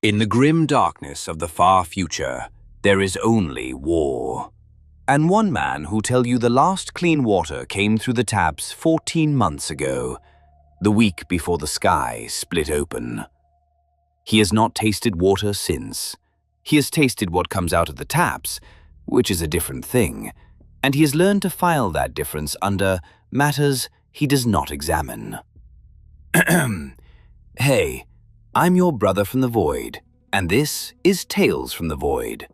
In the grim darkness of the far future, there is only war. And one man who'll tell you the last clean water came through the taps 14 months ago, the week before the sky split open. He has not tasted water since. He has tasted what comes out of the taps, which is a different thing, and he has learned to file that difference under matters he does not examine. Hey, I'm your brother from the void, and this is Tales from the Void.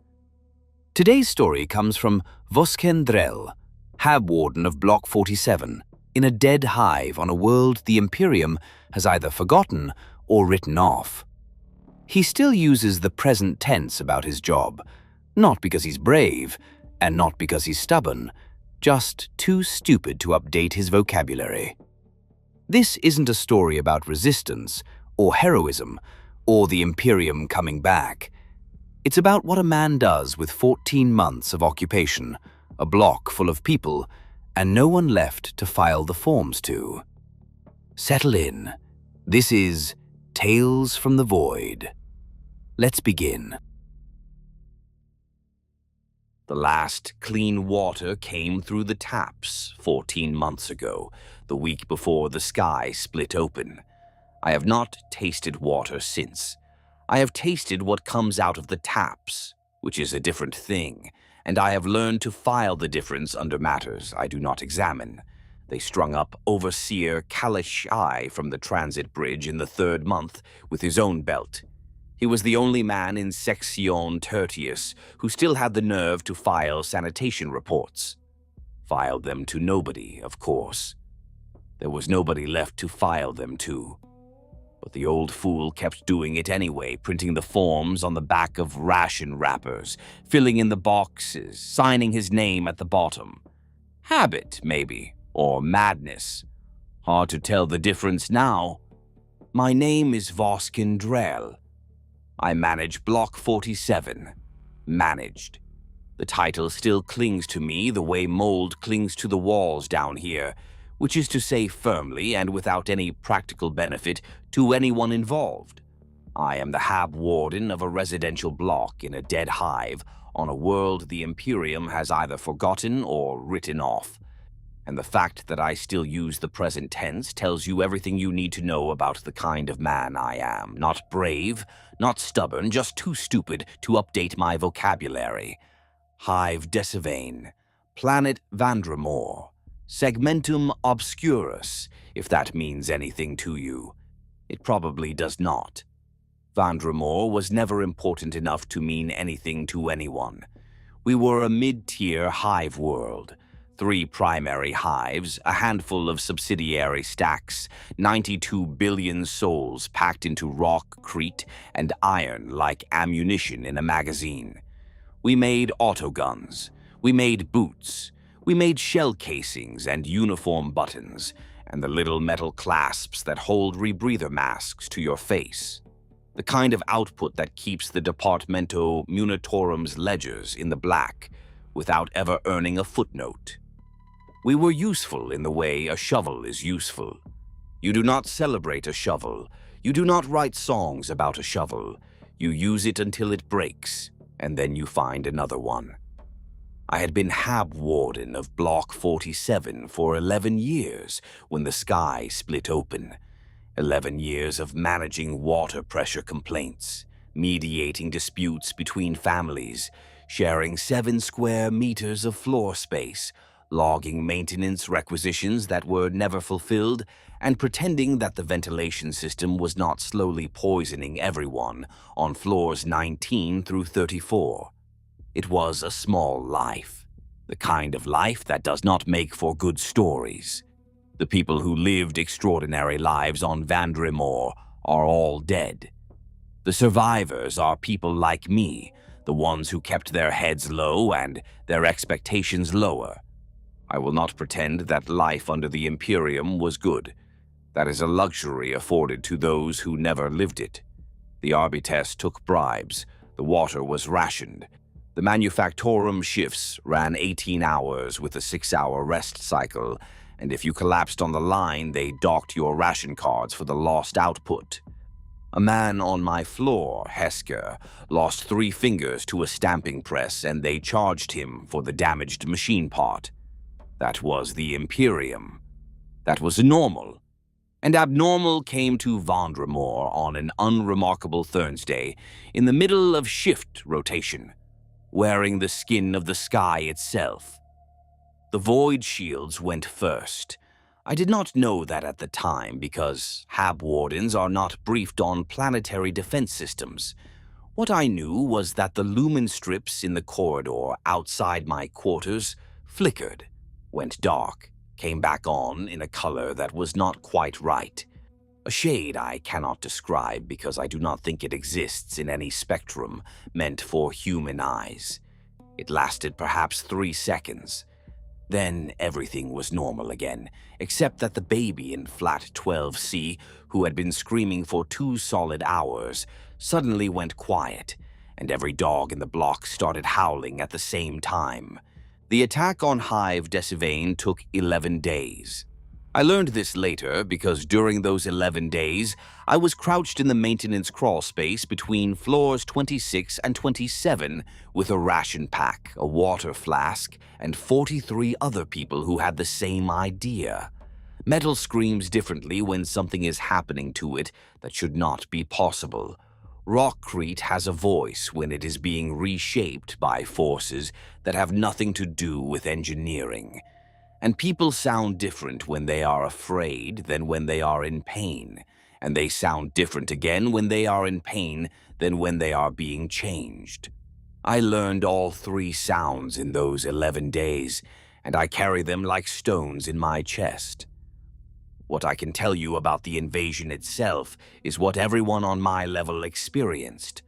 Today's story comes from Voskhen Drehl, hab-warden of Block 47, in a dead hive on a world the Imperium has either forgotten or written off. He still uses the present tense about his job, not because he's brave, and not because he's stubborn, just too stupid to update his vocabulary. This isn't a story about resistance, or heroism, or the Imperium coming back. It's about what a man does with 14 months of occupation, a block full of people, and no one left to file the forms to. Settle in. This is Tales from the Void. Let's begin. The last clean water came through the taps 14 months ago, the week before the sky split open. I have not tasted water since. I have tasted what comes out of the taps, which is a different thing, and I have learned to file the difference under matters I do not examine. They strung up Overseer Kalishai from the transit bridge in the 3rd month with his own belt. He was the only man in Section Tertius who still had the nerve to file sanitation reports. Filed them to nobody, of course. There was nobody left to file them to. But the old fool kept doing it anyway, printing the forms on the back of ration wrappers, filling in the boxes, signing his name at the bottom. Habit, maybe, or madness. Hard to tell the difference now. My name is Voskhen Drehl. I manage Block 47. Managed. The title still clings to me the way mold clings to the walls down here, which is to say firmly and without any practical benefit to anyone involved. I am the hab-warden of a residential block in a dead hive on a world the Imperium has either forgotten or written off. And the fact that I still use the present tense tells you everything you need to know about the kind of man I am. Not brave, not stubborn, just too stupid to update my vocabulary. Hive Dessivane, Planet Vandremore, Segmentum Obscurus, if that means anything to you. It probably does not. Vandremore was never important enough to mean anything to anyone. We were a mid-tier hive world. 3 primary hives, a handful of subsidiary stacks, 92 billion souls packed into rockcrete and iron like ammunition in a magazine. We made autoguns. We made boots. We made shell casings and uniform buttons, and the little metal clasps that hold rebreather masks to your face. The kind of output that keeps the Departamento Munitorum's ledgers in the black without ever earning a footnote. We were useful in the way a shovel is useful. You do not celebrate a shovel. You do not write songs about a shovel. You use it until it breaks, and then you find another one. I had been hab-warden of Block 47 for 11 years when the sky split open. 11 years of managing water pressure complaints, mediating disputes between families, sharing 7 square meters of floor space, logging maintenance requisitions that were never fulfilled, and pretending that the ventilation system was not slowly poisoning everyone on floors 19 through 34. It was a small life, the kind of life that does not make for good stories. The people who lived extraordinary lives on Vandremore are all dead. The survivors are people like me, the ones who kept their heads low and their expectations lower. I will not pretend that life under the Imperium was good. That is a luxury afforded to those who never lived it. The Arbites took bribes, the water was rationed. The Manufactorum shifts ran 18 hours with a 6-hour rest cycle, and if you collapsed on the line, they docked your ration cards for the lost output. A man on my floor, Hesker, lost 3 fingers to a stamping press and they charged him for the damaged machine part. That was the Imperium. That was normal. And abnormal came to Vandramoor on an unremarkable Thursday in the middle of shift rotation, wearing the skin of the sky itself. The void shields went first. I did not know that at the time because hab-wardens are not briefed on planetary defense systems. What I knew was that the lumen strips in the corridor outside my quarters flickered, went dark, came back on in a color that was not quite right. A shade I cannot describe because I do not think it exists in any spectrum meant for human eyes. It lasted perhaps 3 seconds. Then everything was normal again, except that the baby in flat 12C, who had been screaming for 2 solid hours, suddenly went quiet, and every dog in the block started howling at the same time. The attack on Hive Dessivane took 11 days. I learned this later because during those 11 days, I was crouched in the maintenance crawl space between floors 26 and 27 with a ration pack, a water flask, and 43 other people who had the same idea. Metal screams differently when something is happening to it that should not be possible. Rockcrete has a voice when it is being reshaped by forces that have nothing to do with engineering. And people sound different when they are afraid than when they are in pain, and they sound different again when they are in pain than when they are being changed. I learned all 3 sounds in those 11 days, and I carry them like stones in my chest. What I can tell you about the invasion itself is what everyone on my level experienced.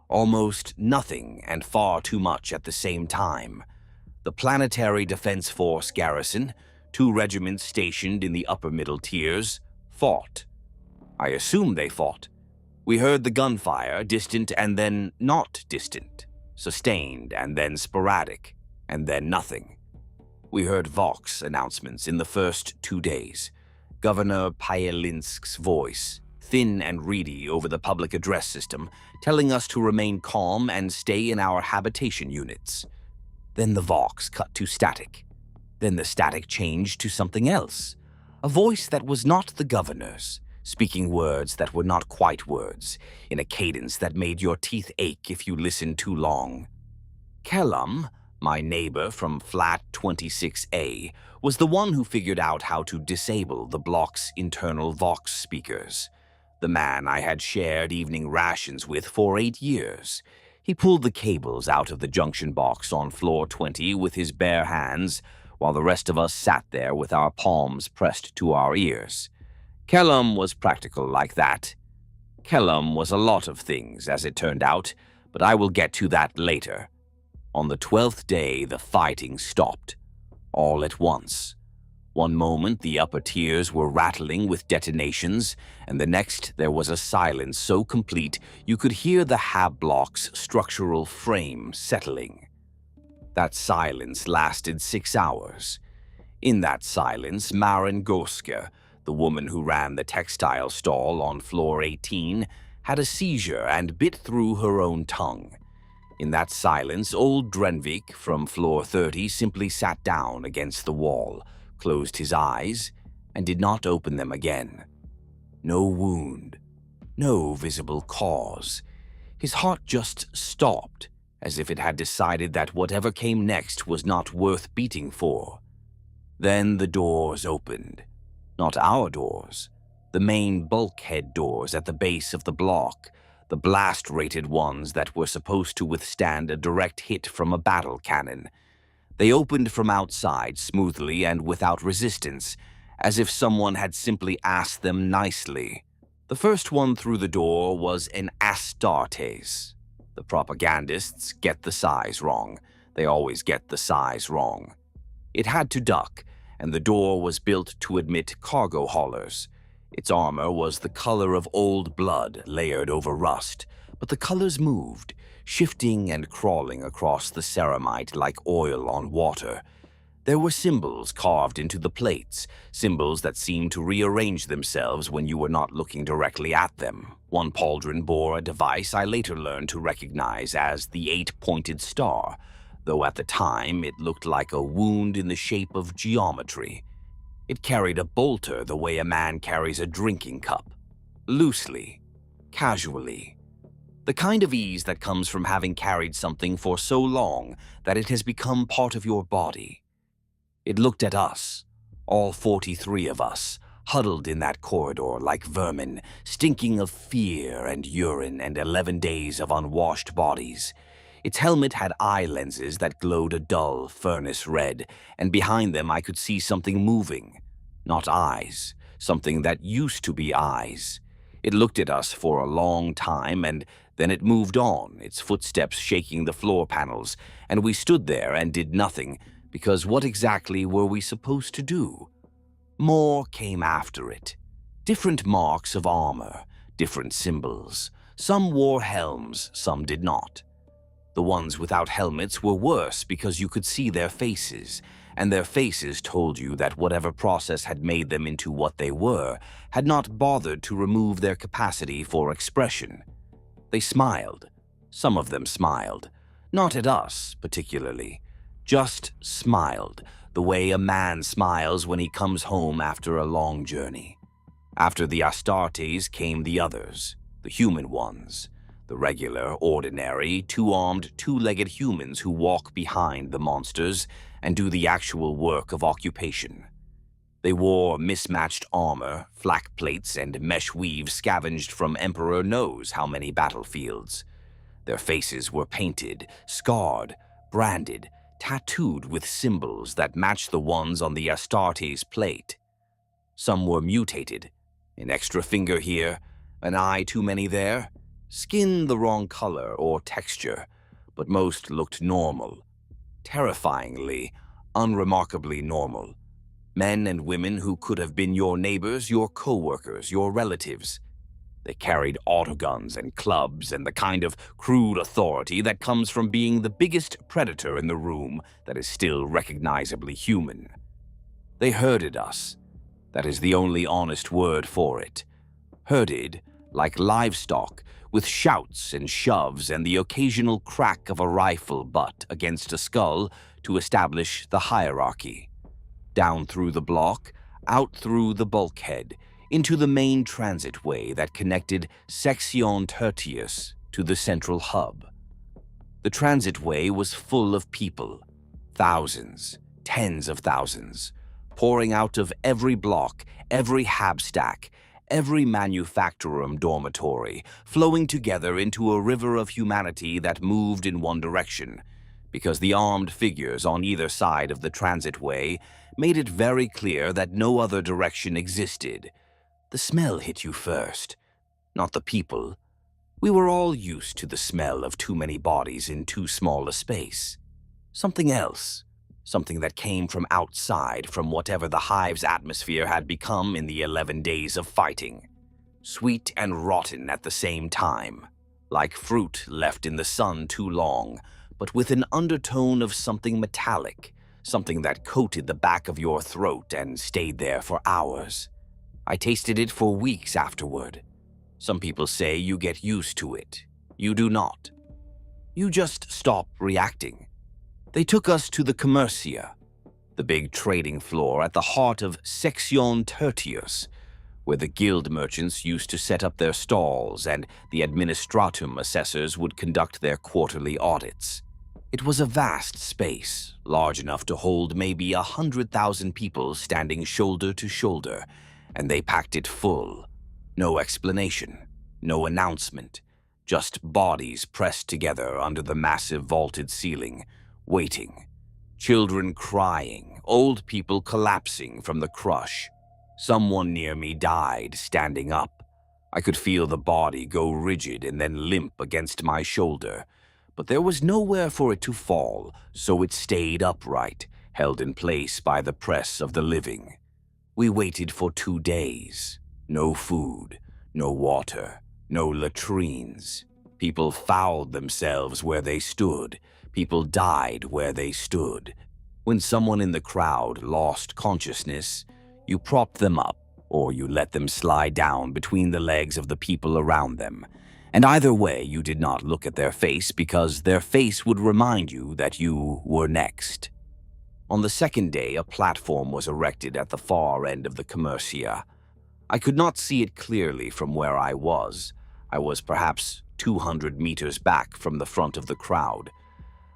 Almost nothing and far too much at the same time. The Planetary Defense Force garrison, 2 regiments stationed in the upper middle tiers, fought. I assume they fought. We heard the gunfire, distant and then not distant, sustained and then sporadic, and then nothing. We heard Vox announcements in the first 2 days. Governor Pyelinsk's voice, thin and reedy over the public address system, telling us to remain calm and stay in our habitation units. Then the Vox cut to static. Then the static changed to something else. A voice that was not the governor's, speaking words that were not quite words, in a cadence that made your teeth ache if you listened too long. Kellum, my neighbor from flat 26A, was the one who figured out how to disable the block's internal Vox speakers. The man I had shared evening rations with for 8 years. He pulled the cables out of the junction box on floor 20 with his bare hands, while the rest of us sat there with our palms pressed to our ears. Kellum was practical like that. Kellum was a lot of things, as it turned out, but I will get to that later. On the 12th day, the fighting stopped. All at once. One moment, the upper tiers were rattling with detonations, and the next there was a silence so complete you could hear the hab block's structural frame settling. That silence lasted 6 hours. In that silence, Maren Gorska, the woman who ran the textile stall on floor 18, had a seizure and bit through her own tongue. In that silence, old Drenvik from floor 30 simply sat down against the wall, closed his eyes, and did not open them again. No wound, no visible cause. His heart just stopped, as if it had decided that whatever came next was not worth beating for. Then the doors opened. Not our doors. The main bulkhead doors at the base of the block, the blast-rated ones that were supposed to withstand a direct hit from a battle cannon. They opened from outside smoothly and without resistance, as if someone had simply asked them nicely. The first one through the door was an Astartes. The propagandists get the size wrong. They always get the size wrong. It had to duck, and the door was built to admit cargo haulers. Its armor was the color of old blood layered over rust, but the colors moved, shifting and crawling across the ceramite like oil on water. There were symbols carved into the plates, symbols that seemed to rearrange themselves when you were not looking directly at them. One pauldron bore a device I later learned to recognize as the eight-pointed star, though at the time it looked like a wound in the shape of geometry. It carried a bolter the way a man carries a drinking cup, loosely, casually. The kind of ease that comes from having carried something for so long that it has become part of your body. It looked at us, all 43 of us, huddled in that corridor like vermin, stinking of fear and urine and 11 days of unwashed bodies. Its helmet had eye lenses that glowed a dull furnace red, and behind them I could see something moving. Not eyes, something that used to be eyes. It looked at us for a long time, and then it moved on, its footsteps shaking the floor panels, and we stood there and did nothing, because what exactly were we supposed to do? More came after it. Different marks of armor, different symbols. Some wore helms, some did not. The ones without helmets were worse because you could see their faces, and their faces told you that whatever process had made them into what they were had not bothered to remove their capacity for expression. They smiled. Some of them smiled. Not at us, particularly. Just smiled, the way a man smiles when he comes home after a long journey. After the Astartes came the others, the human ones, the regular, ordinary, two-armed, two-legged humans who walk behind the monsters and do the actual work of occupation. They wore mismatched armor, flak plates, and mesh weave scavenged from Emperor knows how many battlefields. Their faces were painted, scarred, branded, tattooed with symbols that matched the ones on the Astartes plate. Some were mutated, an extra finger here, an eye too many there, skin the wrong color or texture, but most looked normal. Terrifyingly, unremarkably normal. Men and women who could have been your neighbors, your co-workers, your relatives. They carried autoguns and clubs and the kind of crude authority that comes from being the biggest predator in the room that is still recognizably human. They herded us. That is the only honest word for it. Herded, like livestock, with shouts and shoves and the occasional crack of a rifle butt against a skull to establish the hierarchy. Down through the block, out through the bulkhead, into the main transitway that connected Section Tertius to the central hub. The transitway was full of people, thousands, tens of thousands, pouring out of every block, every hab stack, every manufactorum dormitory, flowing together into a river of humanity that moved in one direction, because the armed figures on either side of the transitway made it very clear that no other direction existed. The smell hit you first, not the people. We were all used to the smell of too many bodies in too small a space. Something else, something that came from outside, from whatever the Hive's atmosphere had become in the 11 days of fighting. Sweet and rotten at the same time, like fruit left in the sun too long, but with an undertone of something metallic, something that coated the back of your throat and stayed there for hours. I tasted it for weeks afterward. Some people say you get used to it. You do not. You just stop reacting. They took us to the Commercia, the big trading floor at the heart of Section Tertius, where the guild merchants used to set up their stalls and the administratum assessors would conduct their quarterly audits. It was a vast space, large enough to hold maybe 100,000 people standing shoulder to shoulder, and they packed it full. No explanation, no announcement, just bodies pressed together under the massive vaulted ceiling, waiting. Children crying, old people collapsing from the crush. Someone near me died standing up. I could feel the body go rigid and then limp against my shoulder, but there was nowhere for it to fall, so it stayed upright, held in place by the press of the living. We waited for 2 days. No food, no water, no latrines. People fouled themselves where they stood. People died where they stood. When someone in the crowd lost consciousness, you propped them up, or you let them slide down between the legs of the people around them. And either way, you did not look at their face because their face would remind you that you were next. On the second day, a platform was erected at the far end of the commercia. I could not see it clearly from where I was. I was perhaps 200 meters back from the front of the crowd,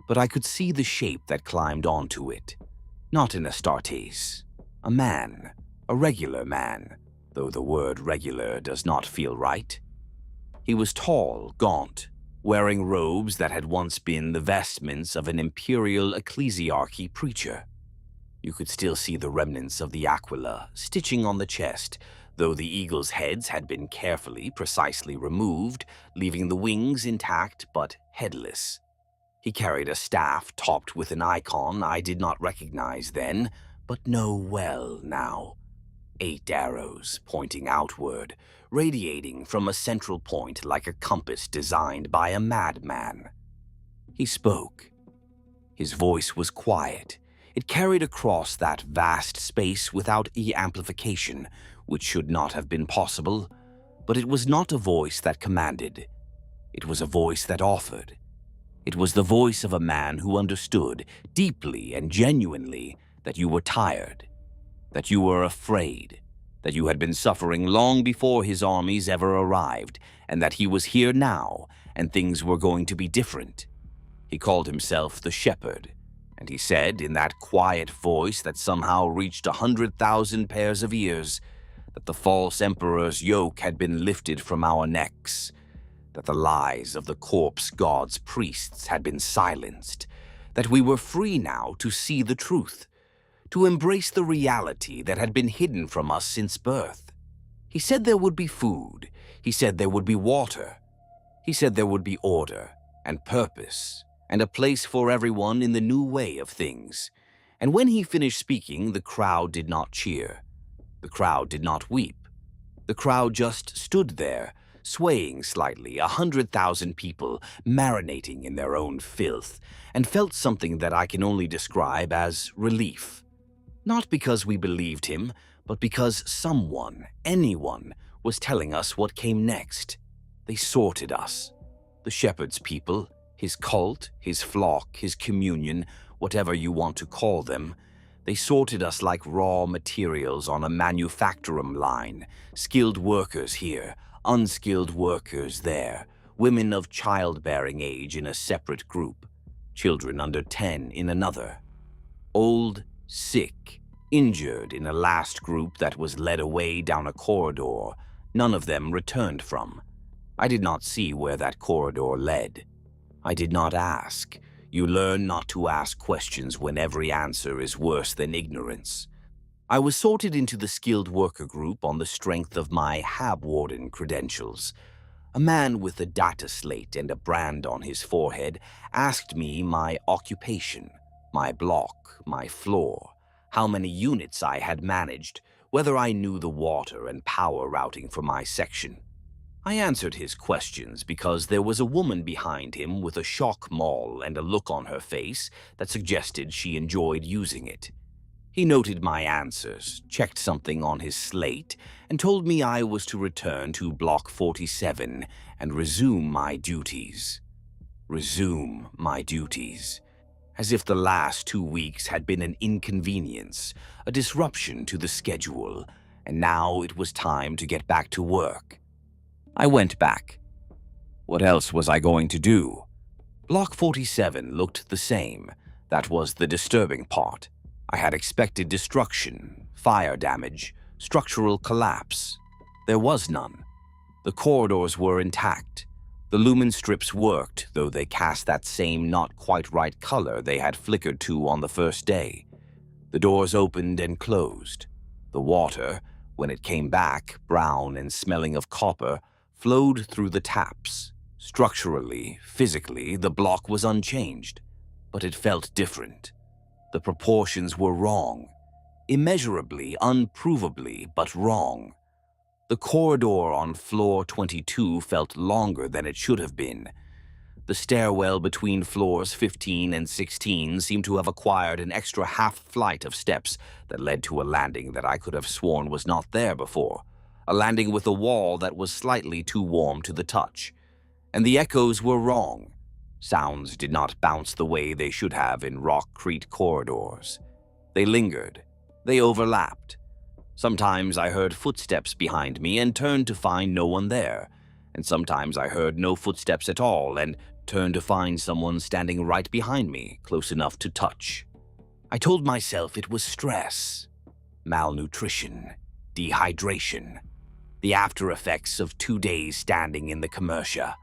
but I could see the shape that climbed onto it. Not an Astartes. A man. A regular man, though the word regular does not feel right. He was tall, gaunt, wearing robes that had once been the vestments of an imperial ecclesiarchy preacher. You could still see the remnants of the aquila stitching on the chest, though the eagles' heads had been carefully, precisely removed, leaving the wings intact but headless. He carried a staff topped with an icon I did not recognize then, but know well now. 8 arrows pointing outward, radiating from a central point like a compass designed by a madman. He spoke. His voice was quiet. It carried across that vast space without amplification, which should not have been possible, but it was not a voice that commanded. It was a voice that offered. It was the voice of a man who understood, deeply and genuinely, that you were tired, that you were afraid, that you had been suffering long before his armies ever arrived, and that he was here now, and things were going to be different. He called himself the Shepherd, and he said, in that quiet voice that somehow reached 100,000 pairs of ears, that the false emperor's yoke had been lifted from our necks, that the lies of the corpse god's priests had been silenced, that we were free now to see the truth, to embrace the reality that had been hidden from us since birth. He said there would be food. He said there would be water. He said there would be order and purpose and a place for everyone in the new way of things. And when he finished speaking, the crowd did not cheer. The crowd did not weep. The crowd just stood there, swaying slightly, 100,000 people marinating in their own filth, and felt something that I can only describe as relief. Not because we believed him, but because someone, anyone, was telling us what came next. They sorted us. The shepherd's people, his cult, his flock, his communion, whatever you want to call them. They sorted us like raw materials on a manufacturing line, skilled workers here, unskilled workers there, women of childbearing age in a separate group, children under 10 in another, old, sick, injured in a last group that was led away down a corridor none of them returned from. I did not see where that corridor led. I did not ask. You learn not to ask questions when every answer is worse than ignorance. I was sorted into the skilled worker group on the strength of my hab-warden credentials. A man with a data slate and a brand on his forehead asked me my occupation, my block, my floor, how many units I had managed, whether I knew the water and power routing for my section. I answered his questions because there was a woman behind him with a shock maul and a look on her face that suggested she enjoyed using it. He noted my answers, checked something on his slate, and told me I was to return to Block 47 and resume my duties. Resume my duties. As if the last 2 weeks had been an inconvenience, a disruption to the schedule, and now it was time to get back to work. I went back. What else was I going to do? Block 47 looked the same. That was the disturbing part. I had expected destruction, fire damage, structural collapse. There was none. The corridors were intact. The lumen strips worked, though they cast that same not quite right color they had flickered to on the first day. The doors opened and closed. The water, when it came back, brown and smelling of copper, flowed through the taps. Structurally, physically, the block was unchanged, but it felt different. The proportions were wrong. Immeasurably, unprovably, but wrong. The corridor on floor 22 felt longer than it should have been. The stairwell between floors 15 and 16 seemed to have acquired an extra half-flight of steps that led to a landing that I could have sworn was not there before, a landing with a wall that was slightly too warm to the touch. And the echoes were wrong. Sounds did not bounce the way they should have in rock-crete corridors. They lingered. They overlapped. Sometimes I heard footsteps behind me and turned to find no one there, and sometimes I heard no footsteps at all and turned to find someone standing right behind me, close enough to touch. I told myself it was stress, malnutrition, dehydration, the after effects of 2 days standing in the commercia.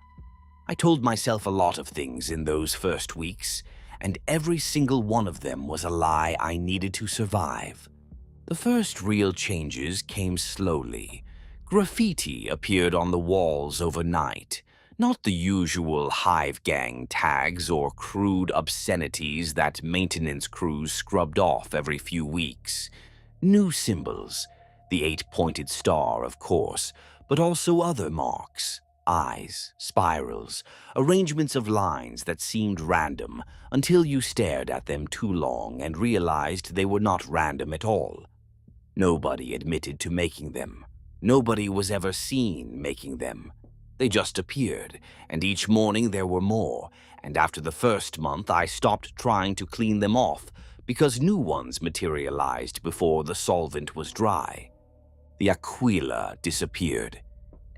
I told myself a lot of things in those first weeks, and every single one of them was a lie I needed to survive. The first real changes came slowly. Graffiti appeared on the walls overnight, not the usual Hive gang tags or crude obscenities that maintenance crews scrubbed off every few weeks. New symbols, the 8-pointed star, of course, but also other marks. Eyes, spirals, arrangements of lines that seemed random until you stared at them too long and realized they were not random at all. Nobody admitted to making them. Nobody was ever seen making them. They just appeared, and each morning there were more, and after the first month I stopped trying to clean them off because new ones materialized before the solvent was dry. The aquila disappeared.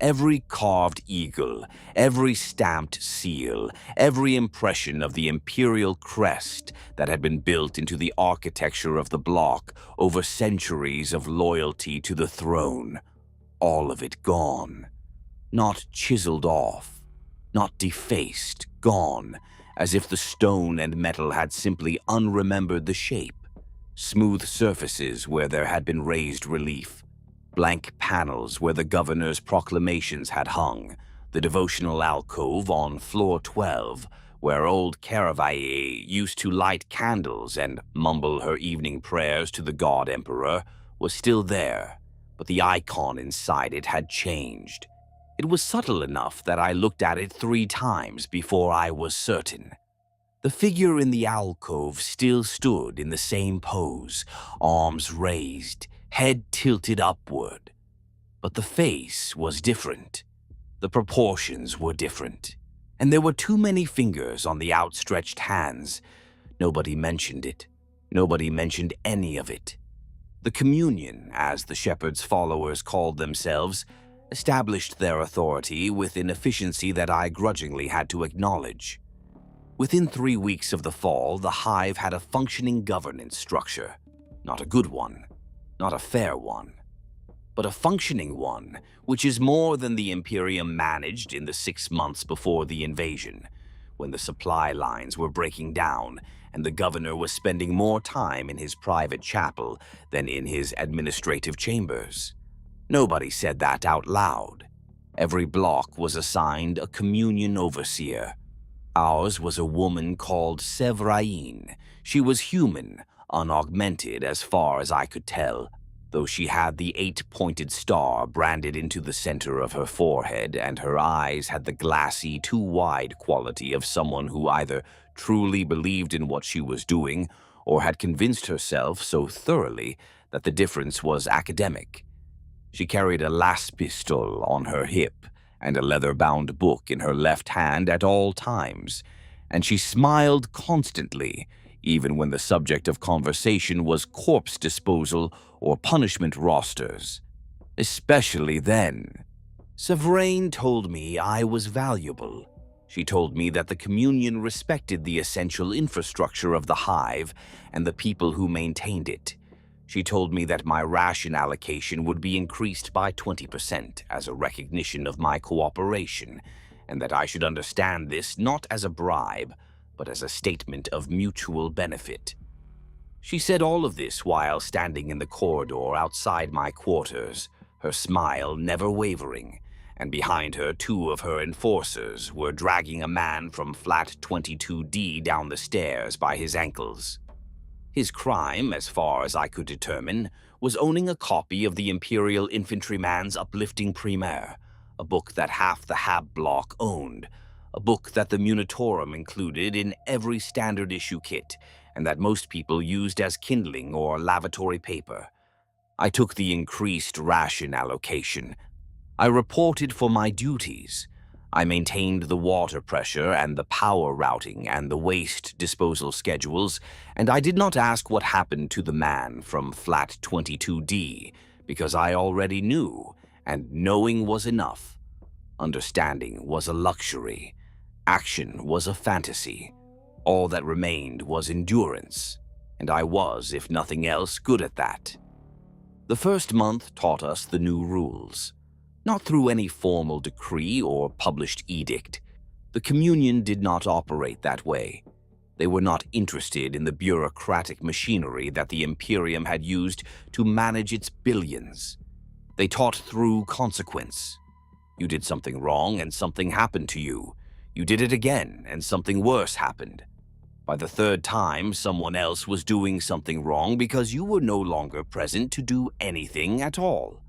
Every carved eagle, every stamped seal, every impression of the imperial crest that had been built into the architecture of the block over centuries of loyalty to the throne, all of it gone. Not chiseled off, not defaced, gone, as if the stone and metal had simply unremembered the shape. Smooth surfaces where there had been raised relief. Blank panels where the governor's proclamations had hung, the devotional alcove on floor 12, where old Caravaier used to light candles and mumble her evening prayers to the god emperor, was still there, but the icon inside it had changed. It was subtle enough that I looked at it 3 times before I was certain. The figure in the alcove still stood in the same pose, arms raised, head tilted upward. But the face was different. The proportions were different. And there were too many fingers on the outstretched hands. Nobody mentioned it. Nobody mentioned any of it. The communion, as the shepherd's followers called themselves, established their authority with an efficiency that I grudgingly had to acknowledge. Within 3 weeks of the fall, the Hive had a functioning governance structure. Not a good one, not a fair one, but a functioning one, which is more than the Imperium managed in the 6 months before the invasion, when the supply lines were breaking down and the governor was spending more time in his private chapel than in his administrative chambers. Nobody said that out loud. Every block was assigned a communion overseer. Ours was a woman called Sevraine. She was human, unaugmented as far as I could tell, though she had the 8-pointed star branded into the center of her forehead, and her eyes had the glassy, too wide quality of someone who either truly believed in what she was doing or had convinced herself so thoroughly that the difference was academic. She carried a las pistol on her hip and a leather-bound book in her left hand at all times, and she smiled constantly, even when the subject of conversation was corpse disposal or punishment rosters. Especially then. Sevraine told me I was valuable. She told me that the communion respected the essential infrastructure of the Hive and the people who maintained it. She told me that my ration allocation would be increased by 20% as a recognition of my cooperation, and that I should understand this not as a bribe, but as a statement of mutual benefit. She said all of this while standing in the corridor outside my quarters, her smile never wavering, and behind her 2 of her enforcers were dragging a man from flat 22D down the stairs by his ankles. His crime, as far as I could determine, was owning a copy of the Imperial Infantryman's Uplifting Primaire, a book that half the Hab block owned, a book that the Munitorum included in every standard issue kit, and that most people used as kindling or lavatory paper. I took the increased ration allocation. I reported for my duties. I maintained the water pressure and the power routing and the waste disposal schedules, and I did not ask what happened to the man from flat 22D, because I already knew, and knowing was enough. Understanding was a luxury. Action was a fantasy. All that remained was endurance, and I was, if nothing else, good at that. The first month taught us the new rules. Not through any formal decree or published edict. The communion did not operate that way. They were not interested in the bureaucratic machinery that the Imperium had used to manage its billions. They taught through consequence. You did something wrong and something happened to you. You did it again and something worse happened. By the third time, someone else was doing something wrong because you were no longer present to do anything at all.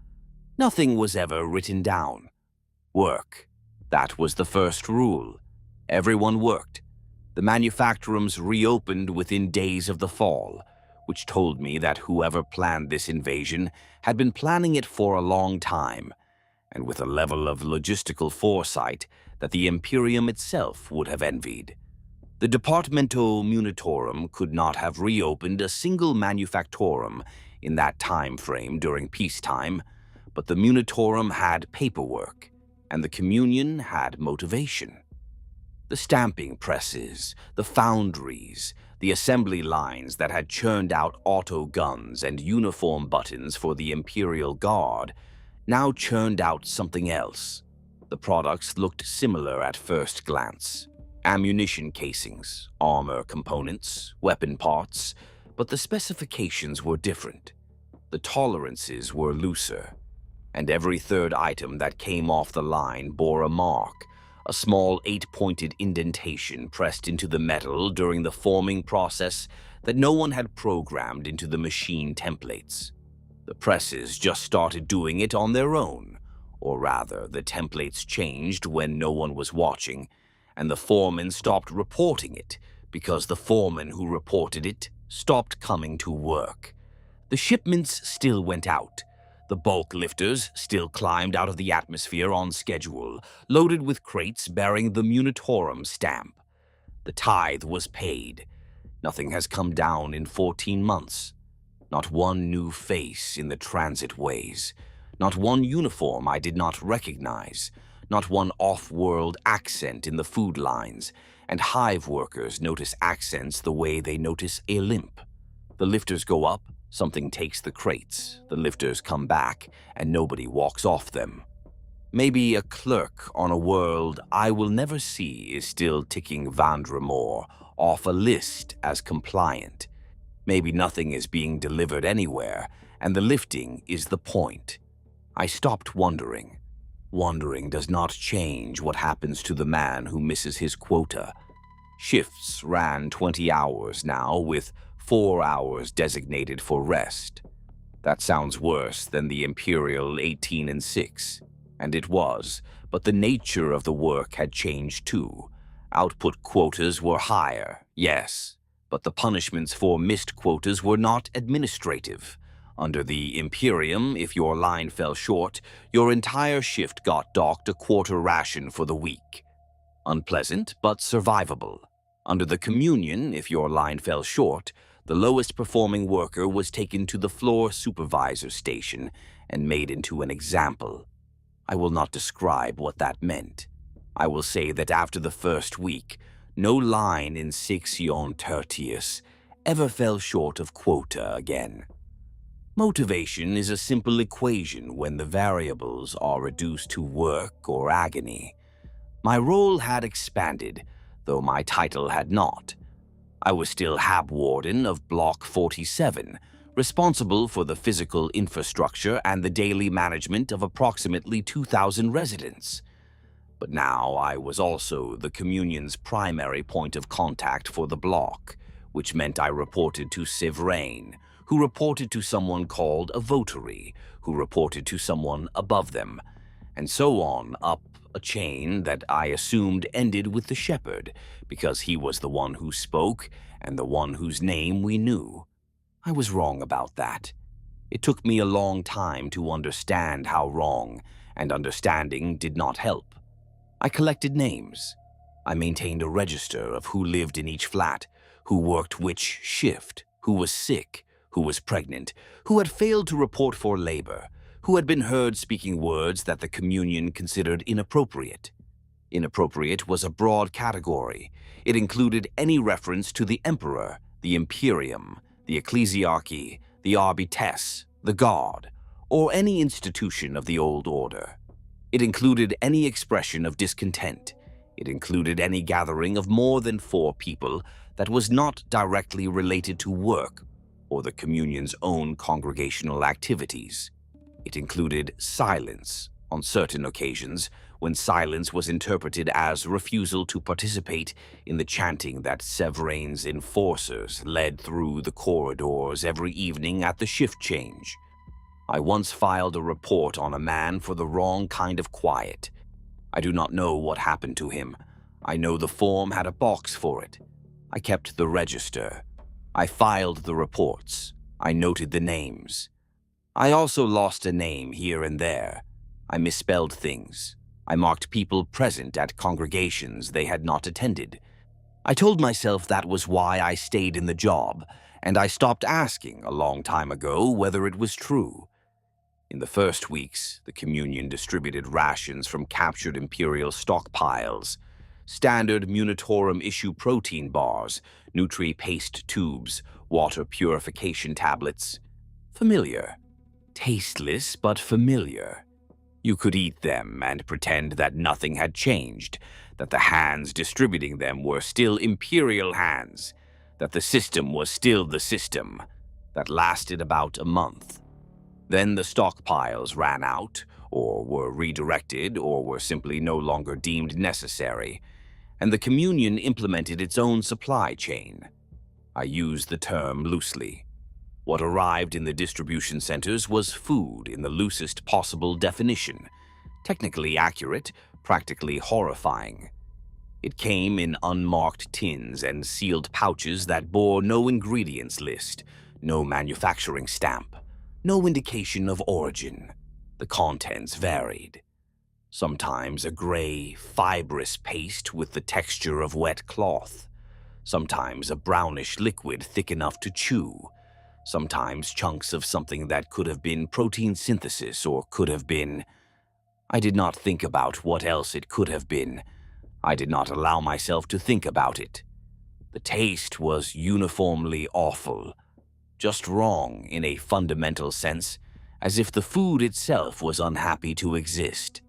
Nothing was ever written down. Work. That was the first rule. Everyone worked. The manufactorums reopened within days of the fall, which told me that whoever planned this invasion had been planning it for a long time, and with a level of logistical foresight that the Imperium itself would have envied. The Departamento Munitorum could not have reopened a single manufactorum in that time frame during peacetime, but the Munitorum had paperwork, and the Communion had motivation. The stamping presses, the foundries, the assembly lines that had churned out auto guns and uniform buttons for the Imperial Guard now churned out something else. The products looked similar at first glance. Ammunition casings, armor components, weapon parts, but the specifications were different. The tolerances were looser, and every third item that came off the line bore a mark, a small 8-pointed indentation pressed into the metal during the forming process that no one had programmed into the machine templates. The presses just started doing it on their own, or rather, the templates changed when no one was watching, and the foreman stopped reporting it because the foreman who reported it stopped coming to work. The shipments still went out. The bulk lifters still climbed out of the atmosphere on schedule, loaded with crates bearing the Munitorum stamp. The tithe was paid. Nothing has come down in 14 months. Not one new face in the transit ways. Not one uniform I did not recognize. Not one off-world accent in the food lines, and hive workers notice accents the way they notice a limp. The lifters go up, something takes the crates, the lifters come back, and nobody walks off them. Maybe a clerk on a world I will never see is still ticking Vandramore off a list as compliant. Maybe nothing is being delivered anywhere, and the lifting is the point. I stopped wondering. Wondering does not change what happens to the man who misses his quota. Shifts ran 20 hours now, with 4 hours designated for rest. That sounds worse than the Imperial 18 and 6, and it was, but the nature of the work had changed too. Output quotas were higher, yes, but the punishments for missed quotas were not administrative. Under the Imperium, if your line fell short, your entire shift got docked a quarter ration for the week. Unpleasant, but survivable. Under the Communion, if your line fell short, the lowest performing worker was taken to the floor supervisor station and made into an example. I will not describe what that meant. I will say that after the first week, no line in Section Tertius ever fell short of quota again. Motivation is a simple equation when the variables are reduced to work or agony. My role had expanded, though my title had not. I was still hab-warden of Block 47, responsible for the physical infrastructure and the daily management of approximately 2,000 residents. But now I was also the Communion's primary point of contact for the block, which meant I reported to Sivrain, who reported to someone called a votary, who reported to someone above them, and so on up a chain that I assumed ended with the shepherd, because he was the one who spoke and the one whose name we knew. I was wrong about that. It took me a long time to understand how wrong, and understanding did not help. I collected names. I maintained a register of who lived in each flat, who worked which shift, who was sick, who was pregnant, who had failed to report for labor, who had been heard speaking words that the communion considered inappropriate. Inappropriate was a broad category. It included any reference to the emperor, the imperium, the ecclesiarchy, the arbites, the god, or any institution of the old order. It included any expression of discontent. It included any gathering of more than 4 people that was not directly related to work or the communion's own congregational activities. It included silence on certain occasions, when silence was interpreted as refusal to participate in the chanting that Sevrain's enforcers led through the corridors every evening at the shift change. I once filed a report on a man for the wrong kind of quiet. I do not know what happened to him. I know the form had a box for it. I kept the register. I filed the reports. I noted the names. I also lost a name here and there. I misspelled things. I marked people present at congregations they had not attended. I told myself that was why I stayed in the job, and I stopped asking a long time ago whether it was true. In the first weeks, the communion distributed rations from captured Imperial stockpiles, standard Munitorum issue protein bars, Nutri-paste tubes, water purification tablets. Familiar. Tasteless, but familiar. You could eat them and pretend that nothing had changed, that the hands distributing them were still Imperial hands, that the system was still the system. That lasted about a month. Then the stockpiles ran out, or were redirected, or were simply no longer deemed necessary, and the communion implemented its own supply chain. I use the term loosely. What arrived in the distribution centers was food in the loosest possible definition, technically accurate, practically horrifying. It came in unmarked tins and sealed pouches that bore no ingredients list, no manufacturing stamp, no indication of origin. The contents varied. Sometimes a gray, fibrous paste with the texture of wet cloth. Sometimes a brownish liquid thick enough to chew. Sometimes chunks of something that could have been protein synthesis or could have been... I did not think about what else it could have been. I did not allow myself to think about it. The taste was uniformly awful, just wrong in a fundamental sense, as if the food itself was unhappy to exist.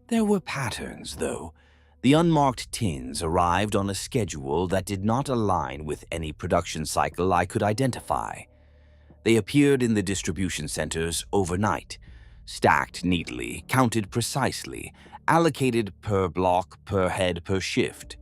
There were patterns, though. The unmarked tins arrived on a schedule that did not align with any production cycle I could identify. They appeared in the distribution centers overnight, stacked neatly, counted precisely, allocated per block, per head, per shift.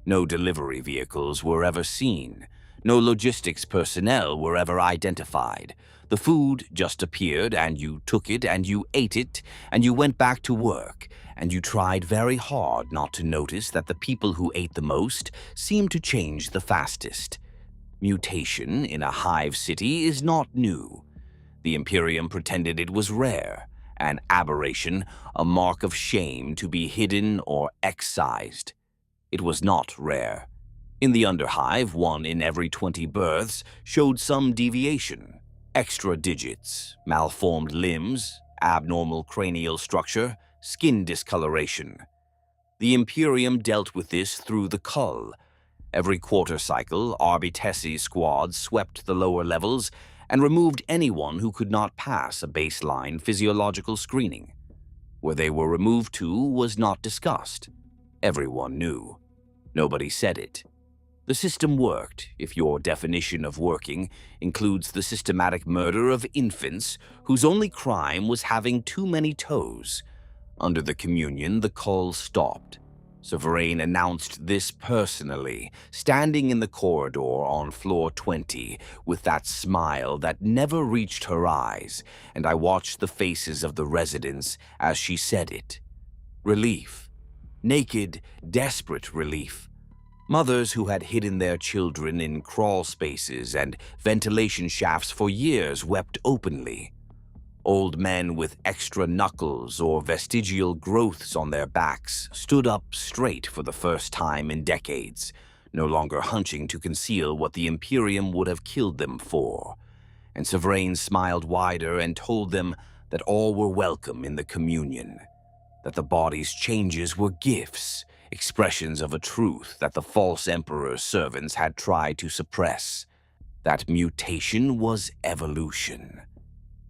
No delivery vehicles were ever seen. No logistics personnel were ever identified. The food just appeared, and you took it, and you ate it, and you went back to work, and you tried very hard not to notice that the people who ate the most seemed to change the fastest. Mutation in a hive city is not new. The Imperium pretended it was rare, an aberration, a mark of shame to be hidden or excised. It was not rare. In the Underhive, 1 in every 20 births showed some deviation. Extra digits, malformed limbs, abnormal cranial structure, skin discoloration. The Imperium dealt with this through the cull. Every quarter cycle, Arbitesi squads swept the lower levels and removed anyone who could not pass a baseline physiological screening. Where they were removed to was not discussed. Everyone knew. Nobody said it. The system worked, if your definition of working includes the systematic murder of infants whose only crime was having too many toes. Under the communion, the cull stopped. Sevrain announced this personally, standing in the corridor on floor 20 with that smile that never reached her eyes, and I watched the faces of the residents as she said it. Relief, naked, desperate relief. Mothers who had hidden their children in crawl spaces and ventilation shafts for years wept openly. Old men with extra knuckles or vestigial growths on their backs stood up straight for the first time in decades, no longer hunching to conceal what the Imperium would have killed them for. And Sovereign smiled wider and told them that all were welcome in the communion, that the body's changes were gifts, expressions of a truth that the false Emperor's servants had tried to suppress, that mutation was evolution.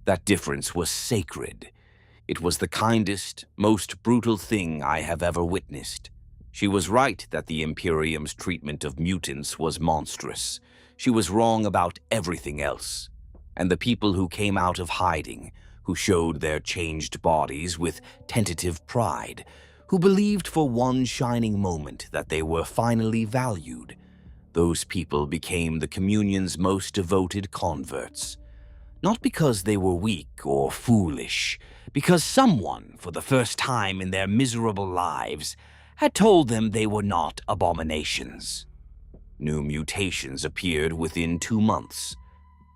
That difference was sacred. It was the kindest, most brutal thing I have ever witnessed. She was right that the Imperium's treatment of mutants was monstrous. She was wrong about everything else. And the people who came out of hiding, who showed their changed bodies with tentative pride, who believed for one shining moment that they were finally valued, those people became the communion's most devoted converts. Not because they were weak or foolish, because someone, for the first time in their miserable lives, had told them they were not abominations. New mutations appeared within 2 months.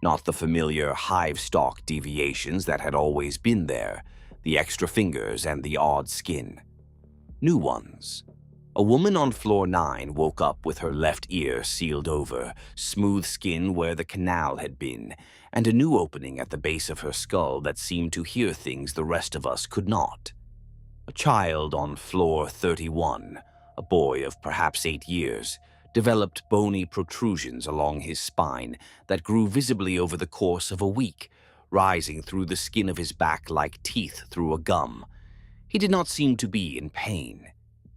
Not the familiar hive stock deviations that had always been there, the extra fingers and the odd skin. New ones. A woman on floor 9 woke up with her left ear sealed over, smooth skin where the canal had been, and a new opening at the base of her skull that seemed to hear things the rest of us could not. A child on floor 31, a boy of perhaps 8 years, developed bony protrusions along his spine that grew visibly over the course of a week, rising through the skin of his back like teeth through a gum. He did not seem to be in pain.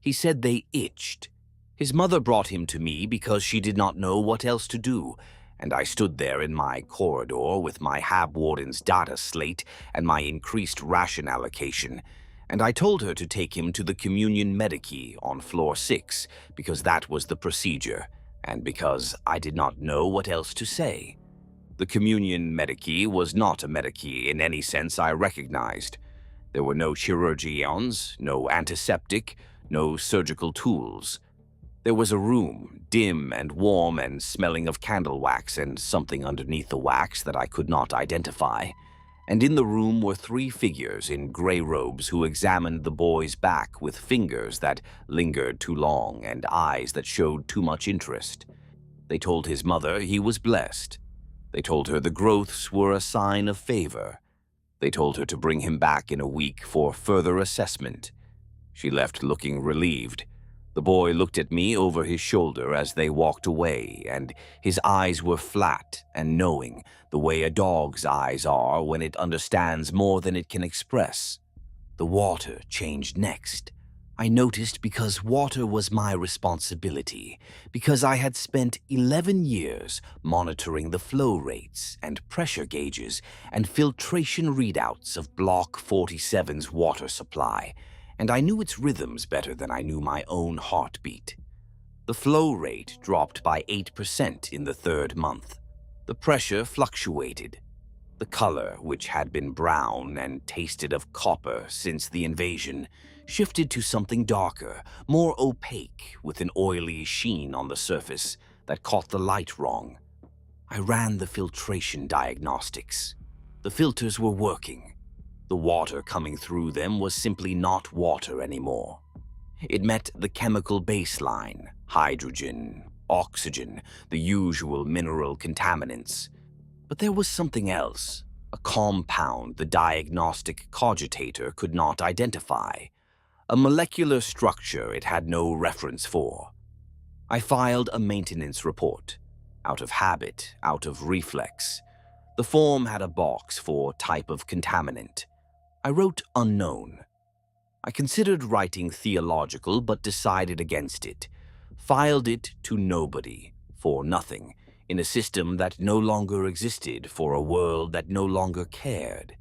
He said they itched. His mother brought him to me because she did not know what else to do, and I stood there in my corridor with my hab-warden's data slate and my increased ration allocation, and I told her to take him to the communion medici on floor 6 because that was the procedure, and because I did not know what else to say. The communion medici was not a medici in any sense I recognized. There were no chirurgions, no antiseptic, no surgical tools. There was a room, dim and warm and smelling of candle wax and something underneath the wax that I could not identify. And in the room were 3 figures in gray robes who examined the boy's back with fingers that lingered too long and eyes that showed too much interest. They told his mother he was blessed. They told her the growths were a sign of favor. They told her to bring him back in a week for further assessment. She left looking relieved. The boy looked at me over his shoulder as they walked away, and his eyes were flat and knowing, the way a dog's eyes are when it understands more than it can express. The water changed next. I noticed because water was my responsibility, because I had spent 11 years monitoring the flow rates and pressure gauges and filtration readouts of Block 47's water supply, and I knew its rhythms better than I knew my own heartbeat. The flow rate dropped by 8% in the 3rd month. The pressure fluctuated. The color, which had been brown and tasted of copper since the invasion, shifted to something darker, more opaque, with an oily sheen on the surface that caught the light wrong. I ran the filtration diagnostics. The filters were working. The water coming through them was simply not water anymore. It met the chemical baseline, hydrogen, oxygen, the usual mineral contaminants. But there was something else, a compound the diagnostic cogitator could not identify, a molecular structure it had no reference for. I filed a maintenance report, out of habit, out of reflex. The form had a box for type of contaminant. I wrote unknown. I considered writing theological but decided against it. Filed it to nobody, for nothing, in a system that no longer existed for a world that no longer cared.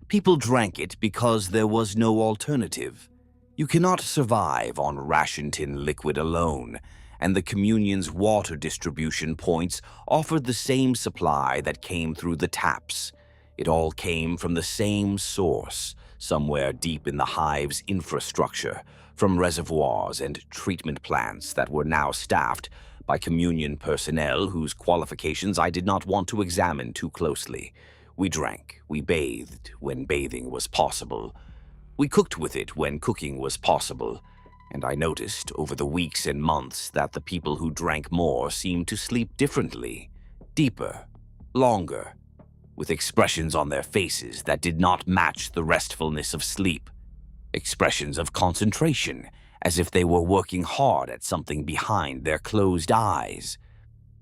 People drank it because there was no alternative. You cannot survive on ration tin liquid alone, and the communion's water distribution points offered the same supply that came through the taps. It all came from the same source, somewhere deep in the hive's infrastructure, from reservoirs and treatment plants that were now staffed by communion personnel whose qualifications I did not want to examine too closely. We drank, we bathed when bathing was possible. We cooked with it when cooking was possible, and I noticed over the weeks and months that the people who drank more seemed to sleep differently, deeper, longer, with expressions on their faces that did not match the restfulness of sleep. Expressions of concentration, as if they were working hard at something behind their closed eyes.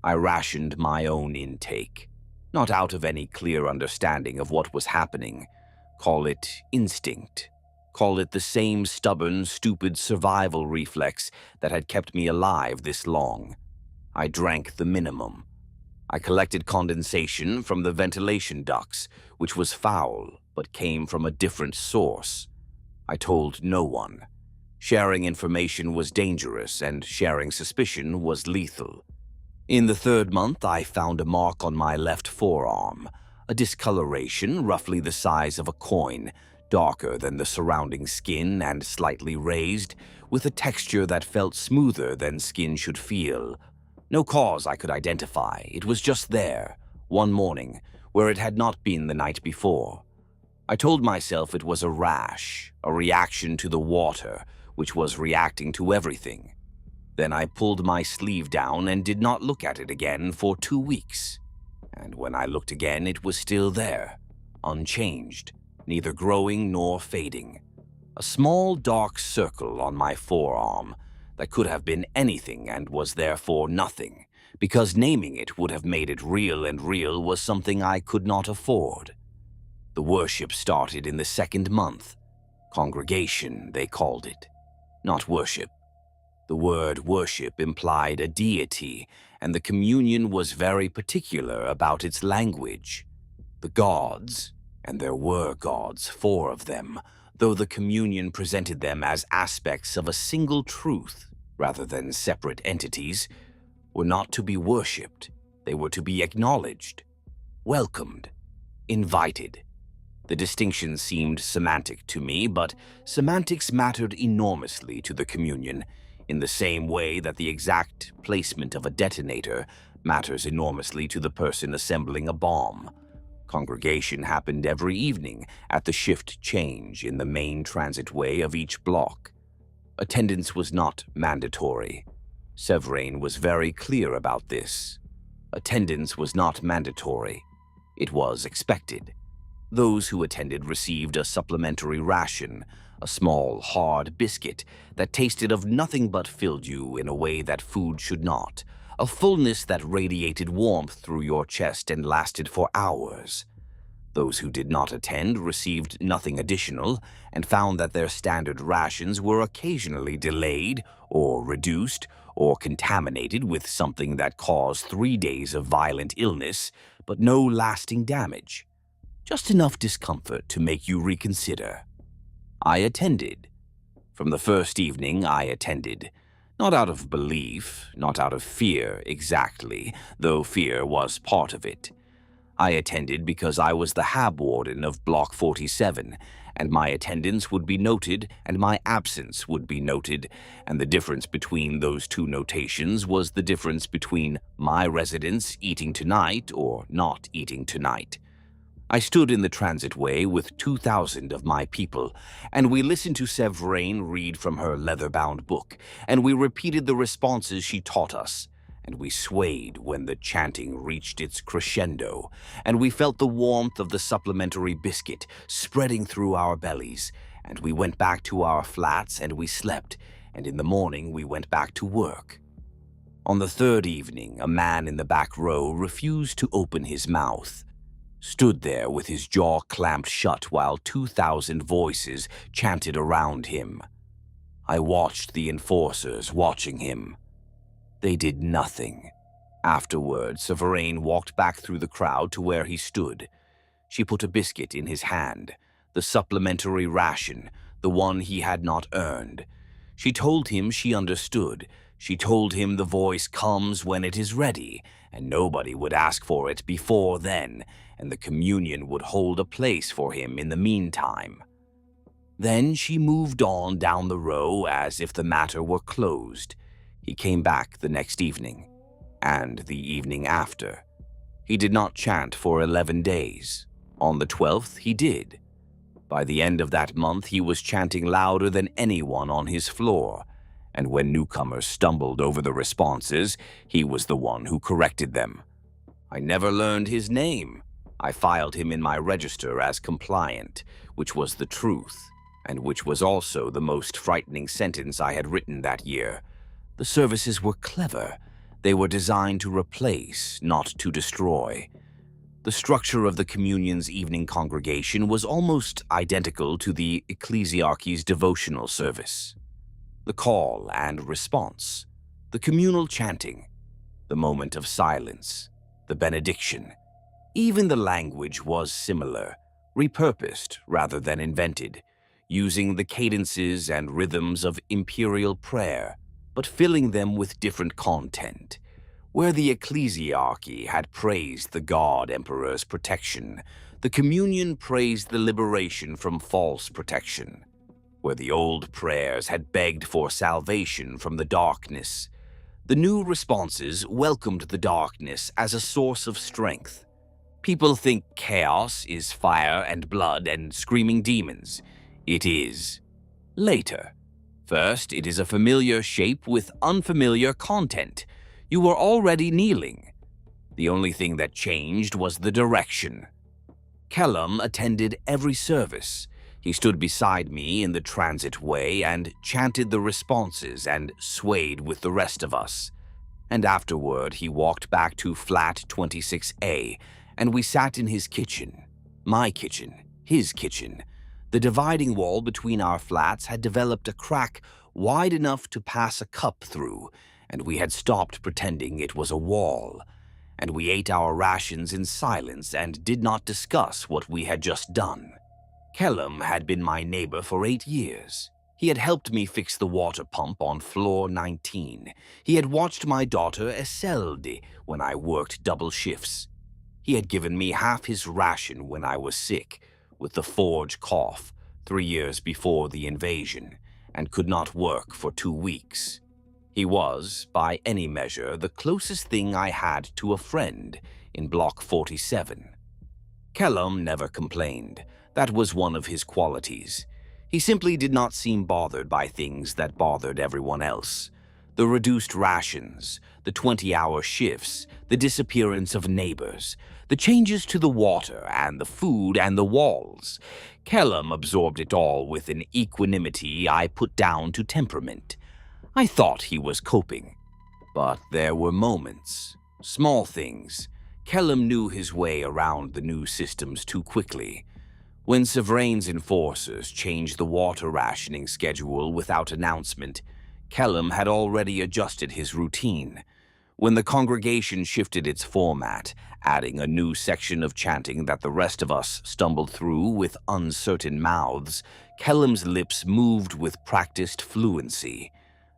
I rationed my own intake, not out of any clear understanding of what was happening. Call it instinct. Call it the same stubborn, stupid survival reflex that had kept me alive this long. I drank the minimum. I collected condensation from the ventilation ducts, which was foul but came from a different source. I told no one. Sharing information was dangerous, and sharing suspicion was lethal. In the 3rd month, I found a mark on my left forearm, a discoloration roughly the size of a coin, darker than the surrounding skin and slightly raised, with a texture that felt smoother than skin should feel. No cause I could identify. It was just there, one morning, where it had not been the night before. I told myself it was a rash, a reaction to the water, which was reacting to everything. Then I pulled my sleeve down and did not look at it again for 2 weeks. And when I looked again, it was still there, unchanged, neither growing nor fading. A small dark circle on my forearm that could have been anything and was therefore nothing, because naming it would have made it real, and real was something I could not afford. The worship started in the 2nd month. Congregation, they called it, not worship. The word worship implied a deity, and the communion was very particular about its language. The gods, and there were gods, 4 of them, though the communion presented them as aspects of a single truth rather than separate entities, were not to be worshipped. They were to be acknowledged, welcomed, invited. The distinction seemed semantic to me, but semantics mattered enormously to the communion, in the same way that the exact placement of a detonator matters enormously to the person assembling a bomb. Congregation happened every evening at the shift change in the main transitway of each block. Attendance was not mandatory. Severine was very clear about this. Attendance was not mandatory. It was expected. Those who attended received a supplementary ration, a small, hard biscuit that tasted of nothing but filled you in a way that food should not, a fullness that radiated warmth through your chest and lasted for hours. Those who did not attend received nothing additional and found that their standard rations were occasionally delayed or reduced or contaminated with something that caused 3 days of violent illness, but no lasting damage. Just enough discomfort to make you reconsider. I attended. From the first evening, I attended. Not out of belief, not out of fear exactly, though fear was part of it. I attended because I was the hab-warden of Block 47, and my attendance would be noted and my absence would be noted, and the difference between those 2 notations was the difference between my residents eating tonight or not eating tonight. I stood in the transitway with 2,000 of my people, and we listened to Severine read from her leather-bound book, and we repeated the responses she taught us, and we swayed when the chanting reached its crescendo, and we felt the warmth of the supplementary biscuit spreading through our bellies, and we went back to our flats and we slept, and in the morning we went back to work. On the 3rd evening, a man in the back row refused to open his mouth. Stood there with his jaw clamped shut while 2,000 voices chanted around him. I watched the enforcers watching him. They did nothing. Afterward, Severine walked back through the crowd to where he stood. She put a biscuit in his hand, the supplementary ration, the one he had not earned. She told him she understood. She told him the voice comes when it is ready, and nobody would ask for it before then, and the communion would hold a place for him in the meantime. Then she moved on down the row as if the matter were closed. He came back the next evening, and the evening after. He did not chant for 11 days. On the 12th, he did. By the end of that month, he was chanting louder than anyone on his floor, and when newcomers stumbled over the responses, he was the one who corrected them. I never learned his name. I filed him in my register as compliant, which was the truth, and which was also the most frightening sentence I had written that year. The services were clever. They were designed to replace, not to destroy. The structure of the communion's evening congregation was almost identical to the ecclesiarchy's devotional service. The call and response, the communal chanting, the moment of silence, the benediction. Even the language was similar, repurposed rather than invented, using the cadences and rhythms of imperial prayer, but filling them with different content. Where the ecclesiarchy had praised the God-emperor's protection, the communion praised the liberation from false protection. Where the old prayers had begged for salvation from the darkness, the new responses welcomed the darkness as a source of strength. People think chaos is fire and blood and screaming demons. It is. Later. First, it is a familiar shape with unfamiliar content. You were already kneeling. The only thing that changed was the direction. Kellum attended every service. He stood beside me in the transit way and chanted the responses and swayed with the rest of us. And afterward, he walked back to flat 26A, and we sat in his kitchen. My kitchen. His kitchen. The dividing wall between our flats had developed a crack wide enough to pass a cup through, and we had stopped pretending it was a wall. And we ate our rations in silence and did not discuss what we had just done. Kellum had been my neighbor for 8 years. He had helped me fix the water pump on floor 19. He had watched my daughter Eselde when I worked double shifts. He had given me half his ration when I was sick, with the forge cough, 3 years before the invasion, and could not work for 2 weeks. He was, by any measure, the closest thing I had to a friend in Block 47. Kellum never complained. That was one of his qualities. He simply did not seem bothered by things that bothered everyone else. The reduced rations, the 20-hour shifts, the disappearance of neighbors, the changes to the water and the food and the walls. Kellum absorbed it all with an equanimity I put down to temperament. I thought he was coping. But there were moments, small things. Kellum knew his way around the new systems too quickly. When Sevrain's enforcers changed the water rationing schedule without announcement, Kellum had already adjusted his routine. When the congregation shifted its format, adding a new section of chanting that the rest of us stumbled through with uncertain mouths, Kellum's lips moved with practiced fluency.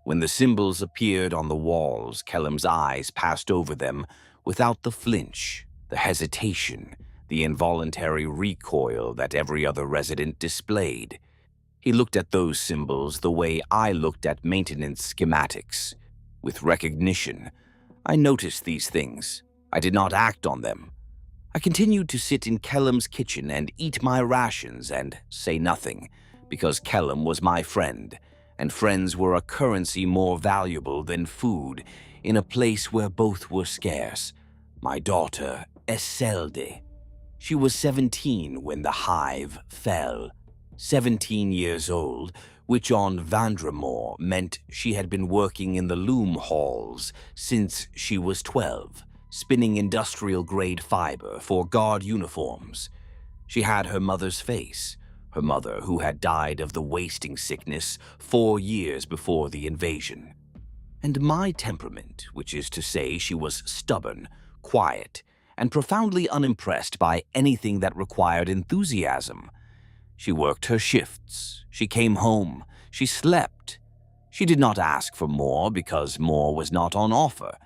When the symbols appeared on the walls, Kellum's eyes passed over them without the flinch, the hesitation, the involuntary recoil that every other resident displayed. He looked at those symbols the way I looked at maintenance schematics, with recognition. I noticed these things. I did not act on them. I continued to sit in Kellum's kitchen and eat my rations and say nothing, because Kellum was my friend, and friends were a currency more valuable than food in a place where both were scarce. My daughter, Eselde. She was 17 when the Hive fell. 17 years old, which on Vandramore meant she had been working in the loom halls since she was 12, spinning industrial-grade fiber for guard uniforms. She had her mother's face, her mother who had died of the wasting sickness 4 years before the invasion. And my temperament, which is to say she was stubborn, quiet, and profoundly unimpressed by anything that required enthusiasm. She worked her shifts, she came home, she slept. She did not ask for more because more was not on offer,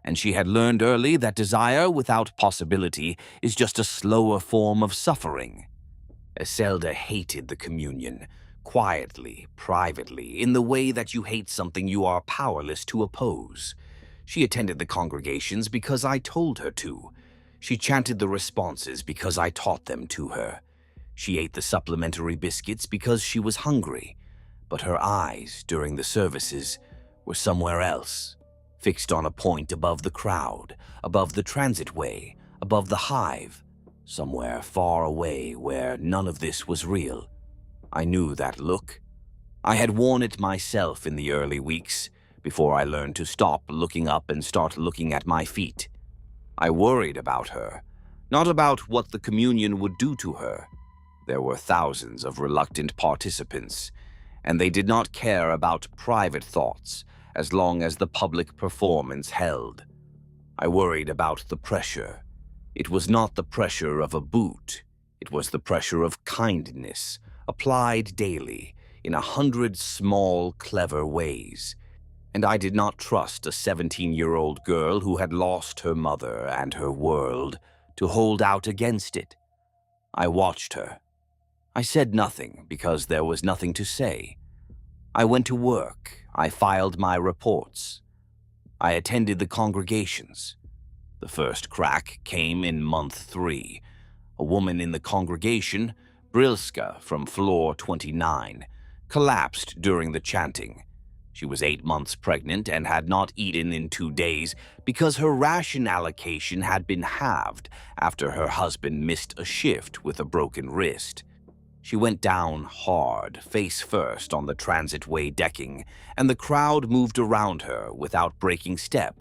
and she had learned early that desire without possibility is just a slower form of suffering. Eselde hated the communion, quietly, privately, in the way that you hate something you are powerless to oppose. She attended the congregations because I told her to. She chanted the responses because I taught them to her. She ate the supplementary biscuits because she was hungry, but her eyes during the services were somewhere else, fixed on a point above the crowd, above the transitway, above the hive, somewhere far away where none of this was real. I knew that look. I had worn it myself in the early weeks, before I learned to stop looking up and start looking at my feet. I worried about her, not about what the communion would do to her. There were thousands of reluctant participants, and they did not care about private thoughts as long as the public performance held. I worried about the pressure. It was not the pressure of a boot. It was the pressure of kindness, applied daily, in 100 small, clever ways. And I did not trust a 17-year-old girl who had lost her mother and her world to hold out against it. I watched her. I said nothing because there was nothing to say. I went to work. I filed my reports. I attended the congregations. The first crack came in month 3. A woman in the congregation, Brilska from floor 29, collapsed during the chanting. She was 8 months pregnant and had not eaten in 2 days because her ration allocation had been halved after her husband missed a shift with a broken wrist. She went down hard, face first on the transitway decking, and the crowd moved around her without breaking step,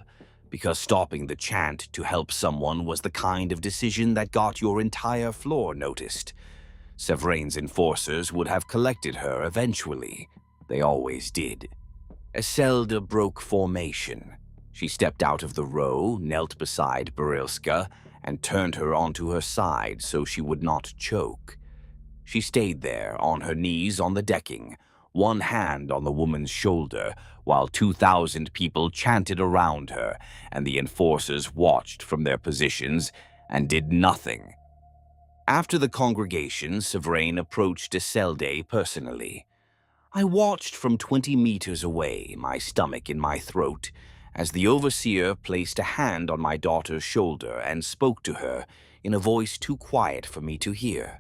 because stopping the chant to help someone was the kind of decision that got your entire floor noticed. Sevrain's enforcers would have collected her eventually. They always did. Iselda broke formation. She stepped out of the row, knelt beside Berilska, and turned her onto her side so she would not choke. She stayed there, on her knees on the decking, one hand on the woman's shoulder, while 2,000 people chanted around her, and the enforcers watched from their positions and did nothing. After the congregation, Sevrain approached Iselda personally. I watched from 20 meters away, my stomach in my throat, as the overseer placed a hand on my daughter's shoulder and spoke to her in a voice too quiet for me to hear.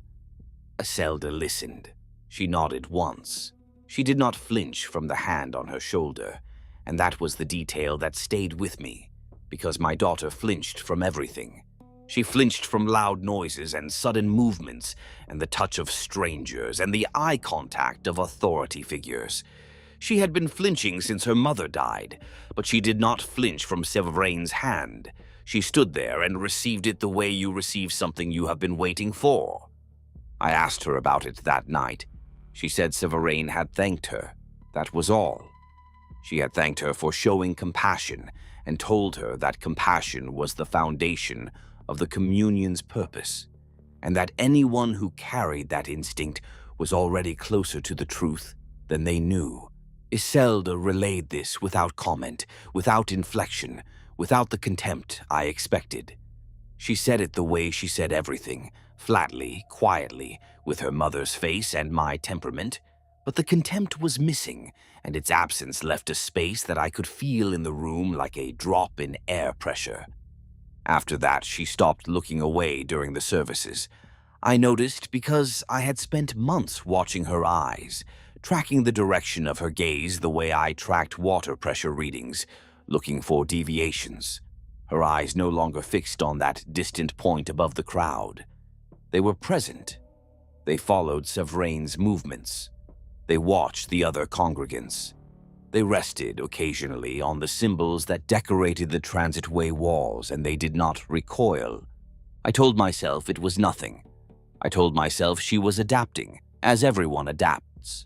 Iselda listened. She nodded once. She did not flinch from the hand on her shoulder, and that was the detail that stayed with me, because my daughter flinched from everything. She flinched from loud noises and sudden movements, and the touch of strangers, and the eye contact of authority figures. She had been flinching since her mother died, but she did not flinch from Sevrain's hand. She stood there and received it the way you receive something you have been waiting for. I asked her about it that night. She said Sevrain had thanked her. That was all. She had thanked her for showing compassion and told her that compassion was the foundation of the communion's purpose, and that anyone who carried that instinct was already closer to the truth than they knew. Iselda relayed this without comment, without inflection, without the contempt I expected. She said it the way she said everything, flatly, quietly, with her mother's face and my temperament, but the contempt was missing, and its absence left a space that I could feel in the room like a drop in air pressure. After that, she stopped looking away during the services. I noticed because I had spent months watching her eyes, tracking the direction of her gaze the way I tracked water pressure readings, looking for deviations. Her eyes no longer fixed on that distant point above the crowd. They were present. They followed Sevrain's movements. They watched the other congregants. They rested occasionally on the symbols that decorated the transitway walls, and they did not recoil. I told myself it was nothing. I told myself she was adapting, as everyone adapts.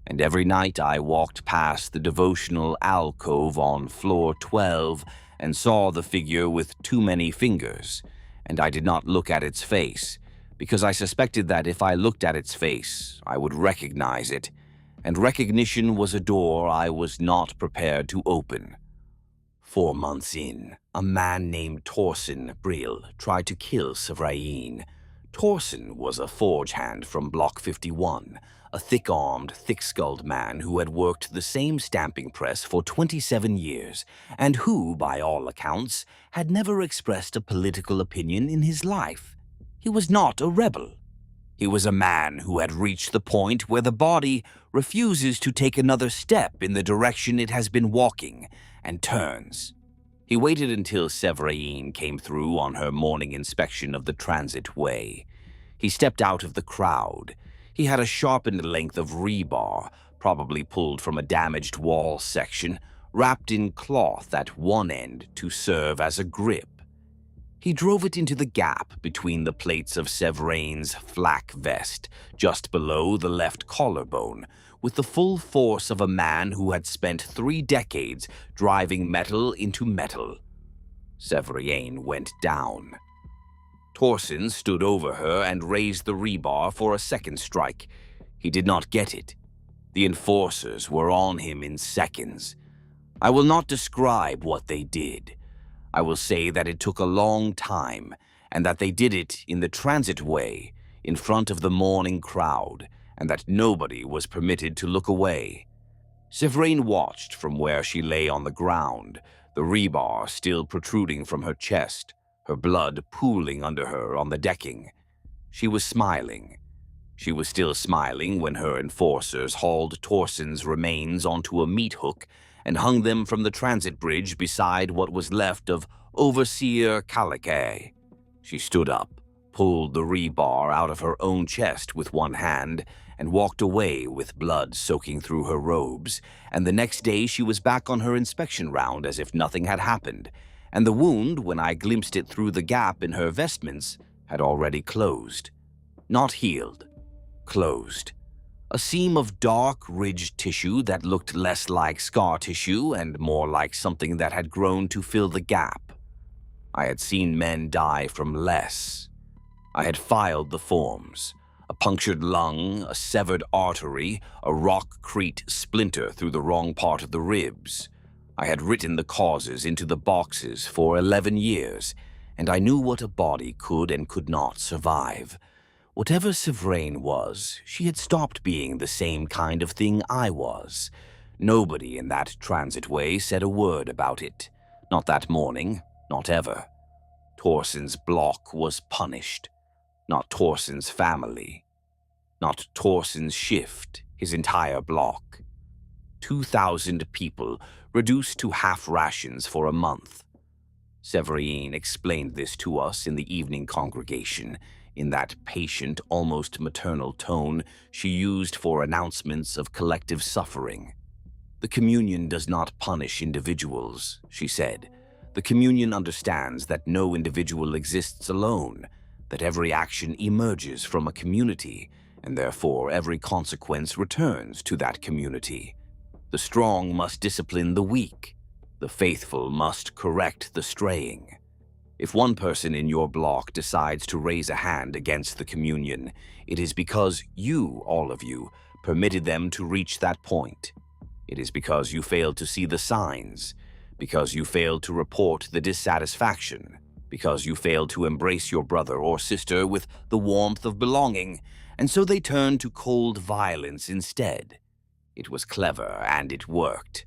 And every night I walked past the devotional alcove on floor 12 and saw the figure with too many fingers, and I did not look at its face, because I suspected that if I looked at its face, I would recognize it, and recognition was a door I was not prepared to open. 4 months in, a man named Voskhen Drehl tried to kill Sevrain. Torsen was a forge hand from Block 51, a thick-armed, thick-skulled man who had worked the same stamping press for 27 years, and who, by all accounts, had never expressed a political opinion in his life. He was not a rebel. He was a man who had reached the point where the body refuses to take another step in the direction it has been walking, and turns. He waited until Severine came through on her morning inspection of the transit way. He stepped out of the crowd. He had a sharpened length of rebar, probably pulled from a damaged wall section, wrapped in cloth at one end to serve as a grip. He drove it into the gap between the plates of Severine's flak vest, just below the left collarbone, with the full force of a man who had spent 3 decades driving metal into metal. Severine went down. Torsen stood over her and raised the rebar for a second strike. He did not get it. The enforcers were on him in seconds. I will not describe what they did. I will say that it took a long time, and that they did it in the transit way, in front of the mourning crowd, and that nobody was permitted to look away. Severine watched from where she lay on the ground, the rebar still protruding from her chest, her blood pooling under her on the decking. She was smiling. She was still smiling when her enforcers hauled Torsen's remains onto a meat hook and hung them from the transit bridge beside what was left of Overseer Calique. She stood up, pulled the rebar out of her own chest with one hand, and walked away with blood soaking through her robes, and the next day she was back on her inspection round as if nothing had happened, and the wound, when I glimpsed it through the gap in her vestments, had already closed. Not healed. Closed. A seam of dark, ridged tissue that looked less like scar tissue and more like something that had grown to fill the gap. I had seen men die from less. I had filed the forms. A punctured lung, a severed artery, a rock-crete splinter through the wrong part of the ribs. I had written the causes into the boxes for 11 years, and I knew what a body could and could not survive. Whatever Severine was, she had stopped being the same kind of thing I was. Nobody in that transitway said a word about it. Not that morning, not ever. Torsen's block was punished. Not Torsen's family. Not Torsen's shift, his entire block. 2,000 people reduced to half rations for a month. Severine explained this to us in the evening congregation, in that patient, almost maternal tone she used for announcements of collective suffering. The communion does not punish individuals, she said. The communion understands that no individual exists alone, that every action emerges from a community, and therefore every consequence returns to that community. The strong must discipline the weak. The faithful must correct the straying. If one person in your block decides to raise a hand against the communion, it is because you, all of you, permitted them to reach that point. It is because you failed to see the signs, because you failed to report the dissatisfaction, because you failed to embrace your brother or sister with the warmth of belonging, and so they turned to cold violence instead. It was clever, and it worked.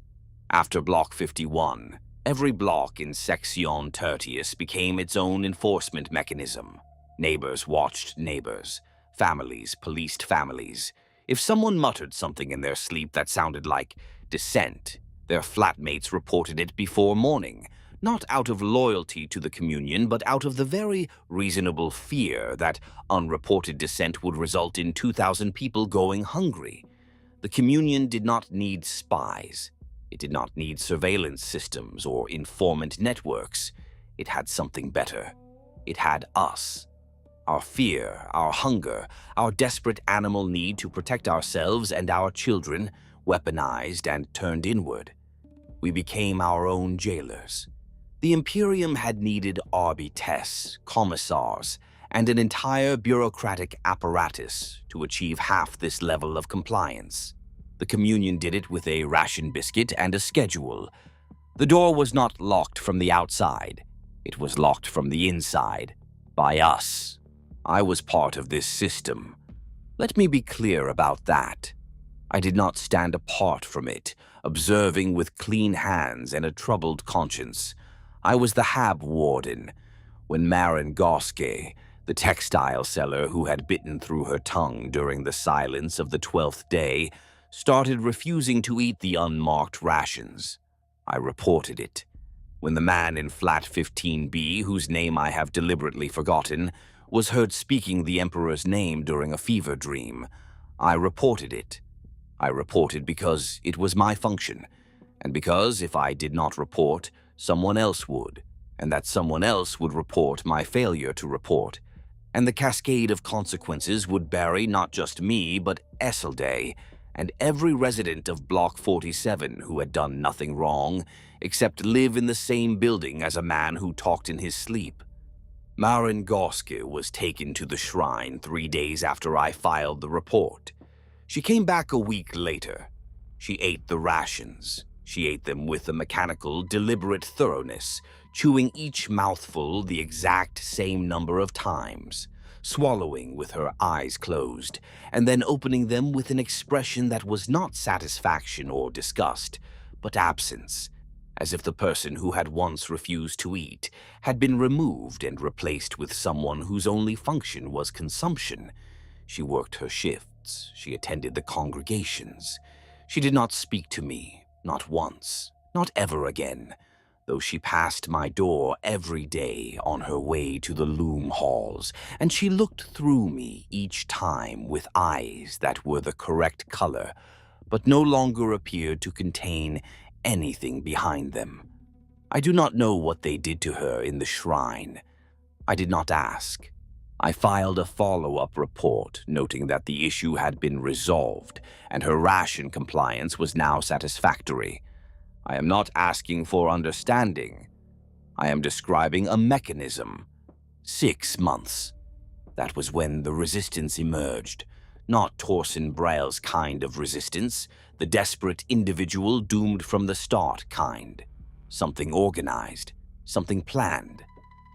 After Block 51, every block in Section Tertius became its own enforcement mechanism. Neighbors watched neighbors. Families policed families. If someone muttered something in their sleep that sounded like dissent, their flatmates reported it before morning, not out of loyalty to the communion, but out of the very reasonable fear that unreported dissent would result in 2,000 people going hungry. The communion did not need spies. It did not need surveillance systems or informant networks. It had something better. It had us. Our fear, our hunger, our desperate animal need to protect ourselves and our children, weaponized and turned inward. We became our own jailers. The Imperium had needed arbites, commissars, and an entire bureaucratic apparatus to achieve half this level of compliance. The communion did it with a ration biscuit and a schedule. The door was not locked from the outside. It was locked from the inside. By us. I was part of this system. Let me be clear about that. I did not stand apart from it, observing with clean hands and a troubled conscience. I was the hab-warden. When Marin Goske, the textile seller who had bitten through her tongue during the silence of the 12th day, started refusing to eat the unmarked rations, I reported it. When the man in flat 15B, whose name I have deliberately forgotten, was heard speaking the Emperor's name during a fever dream, I reported it. I reported because it was my function, and because if I did not report, someone else would, and that someone else would report my failure to report, and the cascade of consequences would bury not just me, but Esselday, and every resident of Block 47 who had done nothing wrong, except live in the same building as a man who talked in his sleep. Marin Goske was taken to the shrine 3 days after I filed the report. She came back a week later. She ate the rations. She ate them with a mechanical, deliberate thoroughness, chewing each mouthful the exact same number of times, swallowing with her eyes closed, and then opening them with an expression that was not satisfaction or disgust, but absence, as if the person who had once refused to eat had been removed and replaced with someone whose only function was consumption. She worked her shifts. She attended the congregations. She did not speak to me, not once, not ever again, though she passed my door every day on her way to the loom halls, and she looked through me each time with eyes that were the correct color, but no longer appeared to contain anything behind them. I do not know what they did to her in the shrine. I did not ask. I filed a follow-up report noting that the issue had been resolved and her ration compliance was now satisfactory. I am not asking for understanding. I am describing a mechanism. 6 months. That was when the resistance emerged. Not Torsen Brehl's kind of resistance, the desperate individual doomed from the start kind. Something organized, something planned.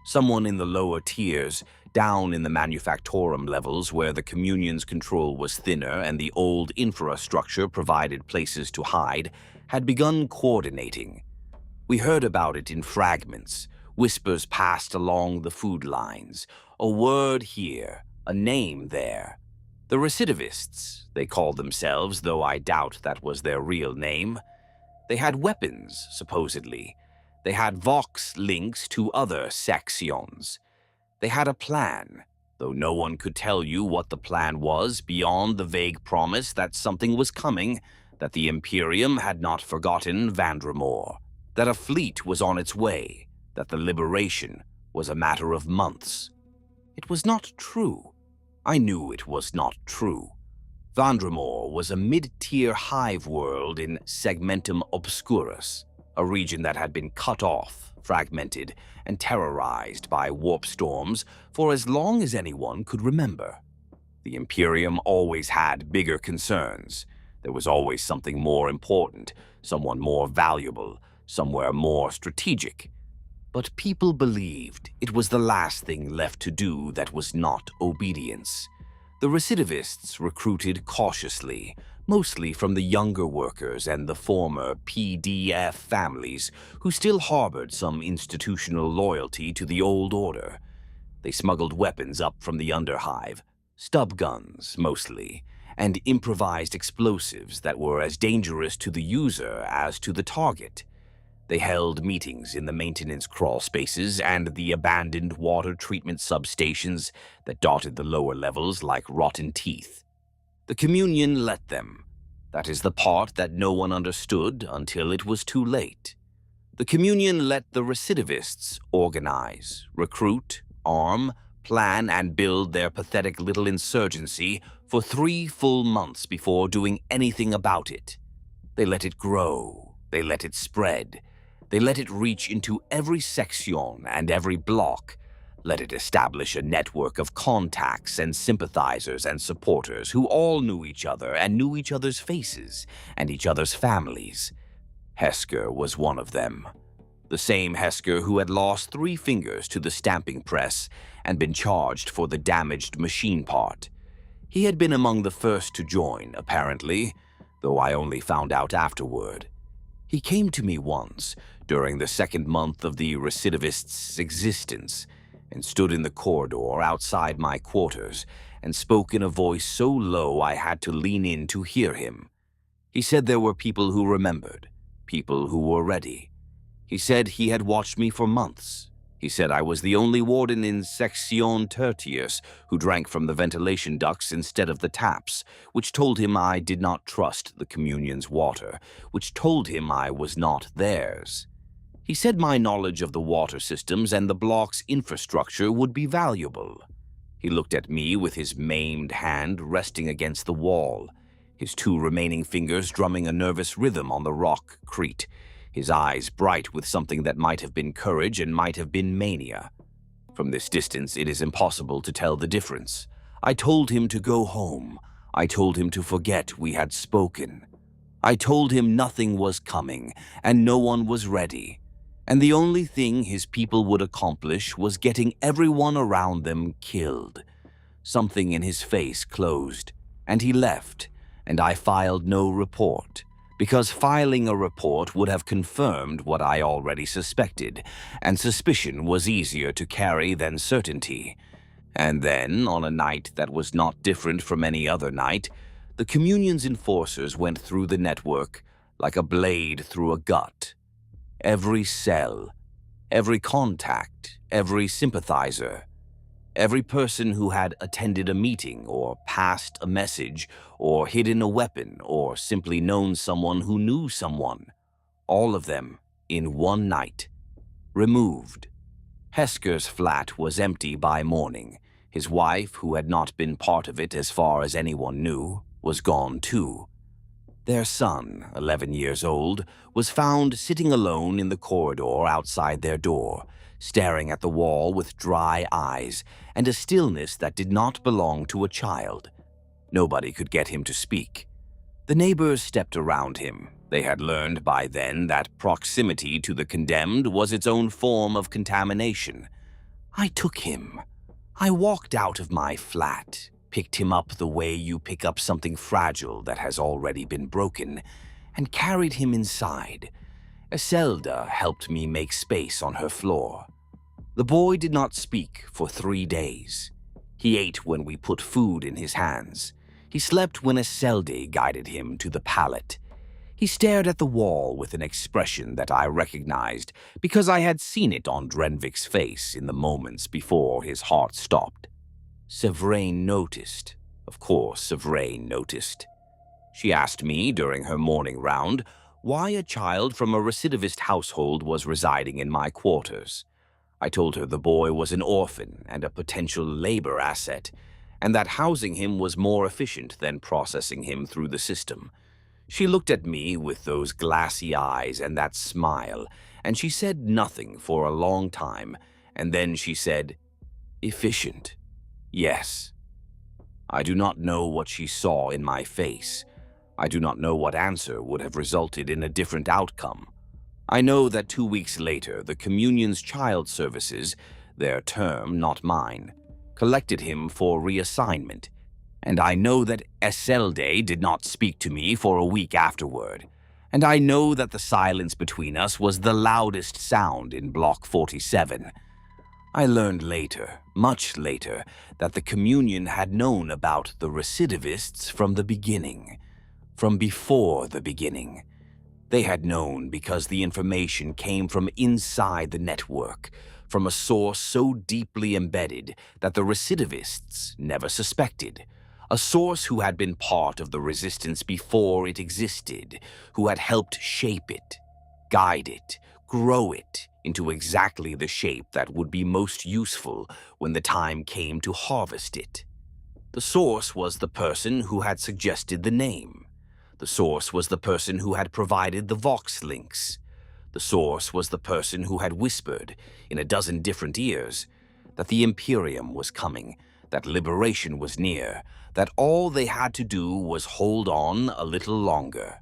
Someone in the lower tiers, down in the manufactorum levels where the communion's control was thinner and the old infrastructure provided places to hide, had begun coordinating. We heard about it in fragments, whispers passed along the food lines, a word here, a name there. The recidivists, they called themselves, though I doubt that was their real name. They had weapons, supposedly. They had Vox links to other sections. They had a plan, though no one could tell you what the plan was beyond the vague promise that something was coming, that the Imperium had not forgotten Vandramore, that a fleet was on its way, that the liberation was a matter of months. It was not true. I knew it was not true. Vandramore was a mid-tier hive world in Segmentum Obscurus, a region that had been cut off, fragmented, and terrorized by warp storms for as long as anyone could remember. The Imperium always had bigger concerns. There was always something more important, someone more valuable, somewhere more strategic. But people believed it was the last thing left to do that was not obedience. The recidivists recruited cautiously, mostly from the younger workers and the former PDF families who still harbored some institutional loyalty to the old order. They smuggled weapons up from the underhive, stub guns mostly, and improvised explosives that were as dangerous to the user as to the target. They held meetings in the maintenance crawl spaces and the abandoned water treatment substations that dotted the lower levels like rotten teeth. The communion let them. That is the part that no one understood until it was too late. The communion let the recidivists organize, recruit, arm, plan, and build their pathetic little insurgency for 3 full months before doing anything about it. They let it grow. They let it spread. They let it reach into every section and every block. Let it establish a network of contacts and sympathizers and supporters who all knew each other and knew each other's faces and each other's families. Hesker was one of them. The same Hesker who had lost 3 fingers to the stamping press and been charged for the damaged machine part. He had been among the first to join, apparently, though I only found out afterward. He came to me once, during the 2nd month of the recidivist's existence, and stood in the corridor outside my quarters and spoke in a voice so low I had to lean in to hear him. He said there were people who remembered, people who were ready. He said he had watched me for months. He said I was the only warden in Section Tertius who drank from the ventilation ducts instead of the taps, which told him I did not trust the communion's water, which told him I was not theirs. He said my knowledge of the water systems and the block's infrastructure would be valuable. He looked at me with his maimed hand resting against the wall, his 2 remaining fingers drumming a nervous rhythm on the rock crete, his eyes bright with something that might have been courage and might have been mania. From this distance, it is impossible to tell the difference. I told him to go home. I told him to forget we had spoken. I told him nothing was coming, and no one was ready. And the only thing his people would accomplish was getting everyone around them killed. Something in his face closed, and he left, and I filed no report, because filing a report would have confirmed what I already suspected, and suspicion was easier to carry than certainty. And then, on a night that was not different from any other night, the Communion's enforcers went through the network like a blade through a gut. Every cell, every contact, every sympathizer, every person who had attended a meeting or passed a message or hidden a weapon or simply known someone who knew someone, all of them in one night, removed. Hesker's flat was empty by morning. His wife, who had not been part of it as far as anyone knew, was gone too. Their son, 11 years old, was found sitting alone in the corridor outside their door, staring at the wall with dry eyes and a stillness that did not belong to a child. Nobody could get him to speak. The neighbors stepped around him. They had learned by then that proximity to the condemned was its own form of contamination. I took him. I walked out of my flat, picked him up the way you pick up something fragile that has already been broken, and carried him inside. Iselda helped me make space on her floor. The boy did not speak for 3 days. He ate when we put food in his hands. He slept when Iselda guided him to the pallet. He stared at the wall with an expression that I recognized because I had seen it on Drenvik's face in the moments before his heart stopped. Sevrain noticed. Of course, Sevrain noticed. She asked me during her morning round why a child from a recidivist household was residing in my quarters. I told her the boy was an orphan and a potential labor asset, and that housing him was more efficient than processing him through the system. She looked at me with those glassy eyes and that smile, and she said nothing for a long time, and then she said, "Efficient. Yes." I do not know what she saw in my face. I do not know what answer would have resulted in a different outcome. I know that 2 weeks later, the Communion's child services, their term, not mine, collected him for reassignment, and I know that Eselde did not speak to me for a week afterward, and I know that the silence between us was the loudest sound in Block 47. I learned later, much later, that the Communion had known about the recidivists from the beginning, from before the beginning. They had known because the information came from inside the network, from a source so deeply embedded that the recidivists never suspected. A source who had been part of the resistance before it existed, who had helped shape it, guide it, grow it into exactly the shape that would be most useful when the time came to harvest it. The source was the person who had suggested the name. The source was the person who had provided the Vox links. The source was the person who had whispered, in a dozen different ears, that the Imperium was coming, that liberation was near, that all they had to do was hold on a little longer.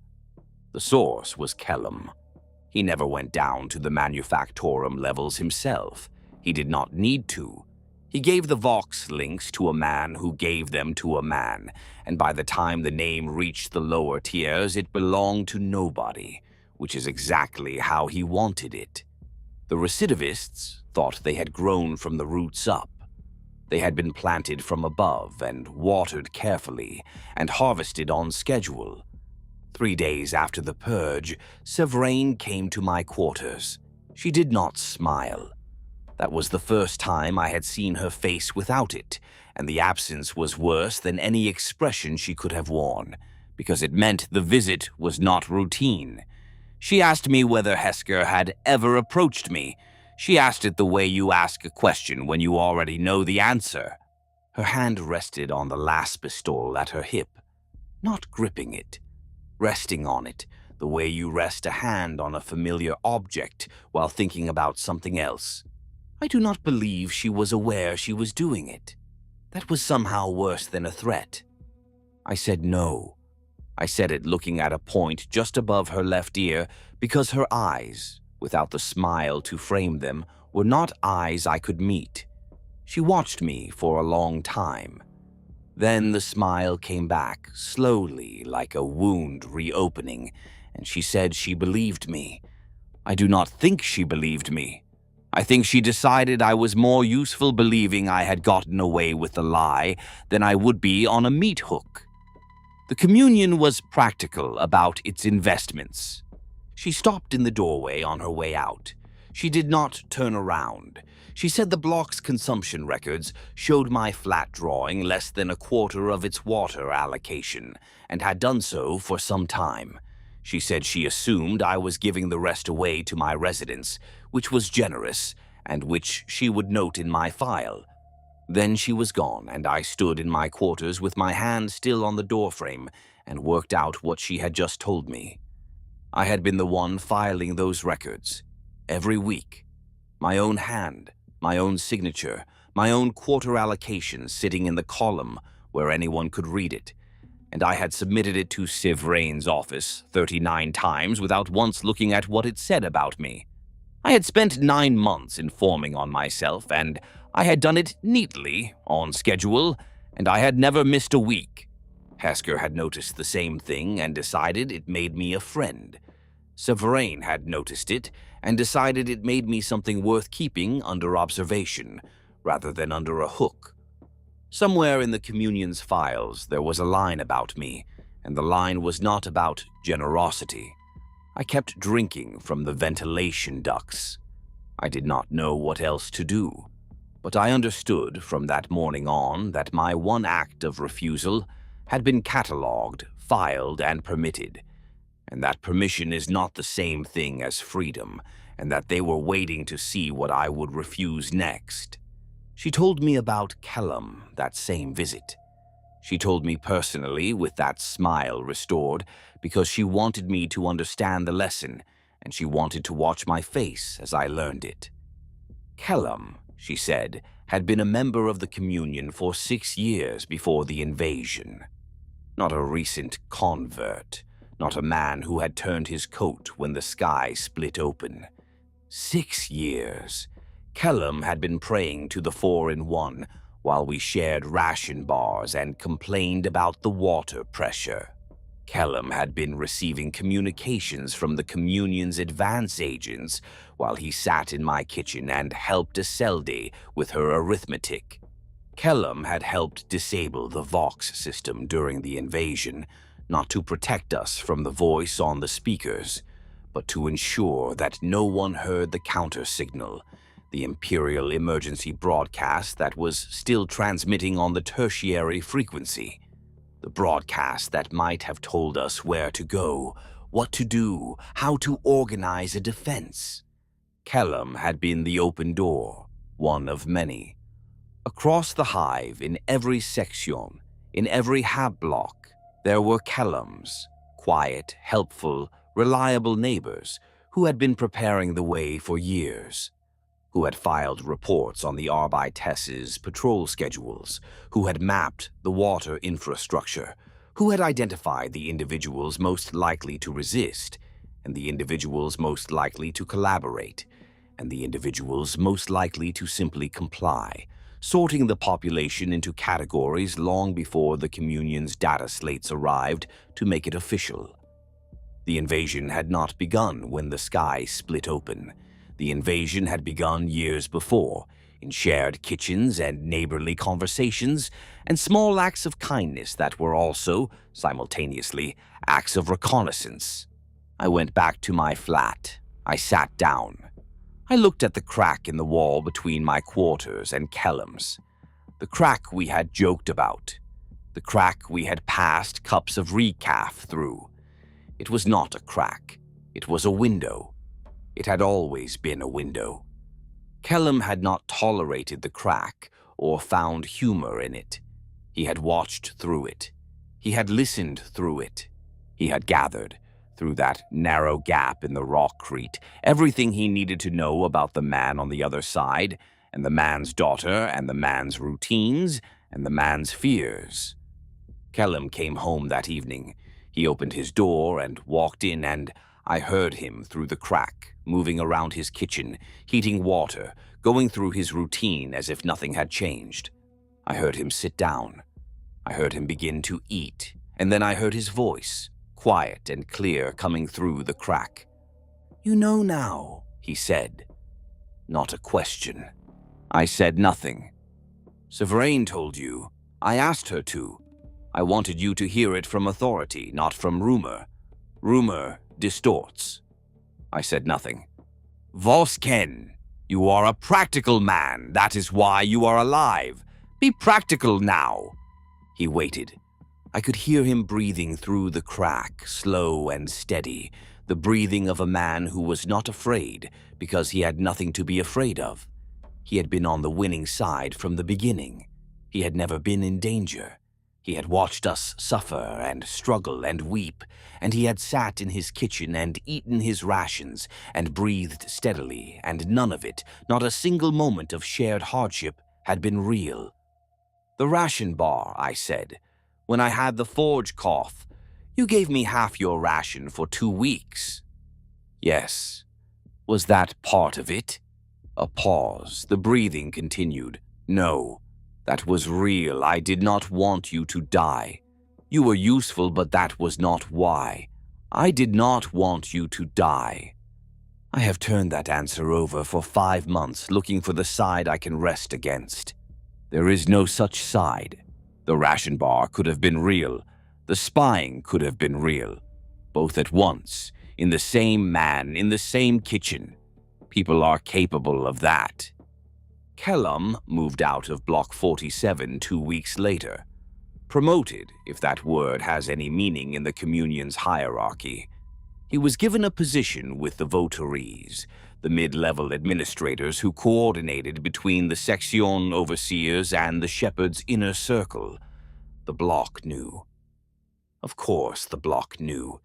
The source was Kellum. He never went down to the manufactorum levels himself. He did not need to. He gave the Vox links to a man who gave them to a man, and by the time the name reached the lower tiers, it belonged to nobody, which is exactly how he wanted it. The recidivists thought they had grown from the roots up. They had been planted from above and watered carefully and harvested on schedule. 3 days after the purge, Severine came to my quarters. She did not smile. That was the first time I had seen her face without it, and the absence was worse than any expression she could have worn, because it meant the visit was not routine. She asked me whether Hesker had ever approached me. She asked it the way you ask a question when you already know the answer. Her hand rested on the last pistol at her hip, not gripping it, resting on it the way you rest a hand on a familiar object while thinking about something else. I do not believe she was aware she was doing it. That was somehow worse than a threat. I said no. I said it looking at a point just above her left ear because her eyes, without the smile to frame them, were not eyes I could meet. She watched me for a long time. Then the smile came back, slowly, like a wound reopening, and she said she believed me. I do not think she believed me. I think she decided I was more useful believing I had gotten away with the lie than I would be on a meat hook. The communion was practical about its investments. She stopped in the doorway on her way out. She did not turn around. She said the block's consumption records showed my flat drawing less than a quarter of its water allocation, and had done so for some time. She said she assumed I was giving the rest away to my residents, which was generous, and which she would note in my file. Then she was gone, and I stood in my quarters with my hand still on the doorframe and worked out what she had just told me. I had been the one filing those records, every week. My own hand, my own signature, my own quarter allocation sitting in the column where anyone could read it, and I had submitted it to Civ Rain's office 39 times without once looking at what it said about me. I had spent 9 months informing on myself, and I had done it neatly, on schedule, and I had never missed a week. Hesker had noticed the same thing and decided it made me a friend. Severine had noticed it and decided it made me something worth keeping under observation, rather than under a hook. Somewhere in the Communion's files there was a line about me, and the line was not about generosity. I kept drinking from the ventilation ducts. I did not know what else to do, but I understood from that morning on that my one act of refusal had been catalogued, filed, and permitted, and that permission is not the same thing as freedom, and that they were waiting to see what I would refuse next. She told me about Kellum that same visit. She told me personally with that smile restored because she wanted me to understand the lesson, and she wanted to watch my face as I learned it. Kellum, she said, had been a member of the Communion for 6 years before the invasion. Not a recent convert, not a man who had turned his coat when the sky split open. 6 years. Kellum had been praying to the 4-in-1 while we shared ration bars and complained about the water pressure. Kellum had been receiving communications from the Communion's advance agents while he sat in my kitchen and helped Eselde with her arithmetic. Kellum had helped disable the Vox system during the invasion, not to protect us from the voice on the speakers, but to ensure that no one heard the counter signal, the Imperial emergency broadcast that was still transmitting on the tertiary frequency. The broadcast that might have told us where to go, what to do, how to organize a defense. Kellum had been the open door, one of many. Across the Hive, in every section, in every hab block, there were Kellums, quiet, helpful, reliable neighbors who had been preparing the way for years, who had filed reports on the Arbites's patrol schedules, who had mapped the water infrastructure, who had identified the individuals most likely to resist, and the individuals most likely to collaborate, and the individuals most likely to simply comply, sorting the population into categories long before the communion's data slates arrived to make it official. The invasion had not begun when the sky split open. The invasion had begun years before, in shared kitchens and neighborly conversations, and small acts of kindness that were also, simultaneously, acts of reconnaissance. I went back to my flat. I sat down. I looked at the crack in the wall between my quarters and Kellam's. The crack we had joked about. The crack we had passed cups of recaf through. It was not a crack. It was a window. It had always been a window. Kellam had not tolerated the crack or found humor in it. He had watched through it. He had listened through it. He had gathered, through that narrow gap in the rockcrete, everything he needed to know about the man on the other side, and the man's daughter, and the man's routines, and the man's fears. Kellam came home that evening. He opened his door and walked in, and I heard him through the crack, moving around his kitchen, heating water, going through his routine as if nothing had changed. I heard him sit down. I heard him begin to eat, and then I heard his voice, quiet and clear, coming through the crack. "You know now," he said. Not a question. I said nothing. "Sovereign told you. I asked her to. I wanted you to hear it from authority, not from rumor. Rumor distorts." I said nothing. "Voskhen, you are a practical man. That is why you are alive. Be practical now." He waited. I could hear him breathing through the crack, slow and steady, the breathing of a man who was not afraid because he had nothing to be afraid of. He had been on the winning side from the beginning. He had never been in danger. He had watched us suffer and struggle and weep, and he had sat in his kitchen and eaten his rations and breathed steadily, and none of it, not a single moment of shared hardship, had been real. "The ration bar," I said. "When I had the forge cough, you gave me half your ration for 2 weeks." "Yes." "Was that part of it?" A pause. The breathing continued. "No. That was real. I did not want you to die. You were useful, but that was not why. I did not want you to die." I have turned that answer over for 5 months, looking for the side I can rest against. There is no such side. The ration bar could have been real. The spying could have been real. Both at once, in the same man, in the same kitchen. People are capable of that. Kellam moved out of Block 47 2 weeks later. Promoted, if that word has any meaning in the communion's hierarchy. He was given a position with the votaries, the mid-level administrators who coordinated between the section overseers and the shepherd's inner circle. The block knew. Of course the block knew.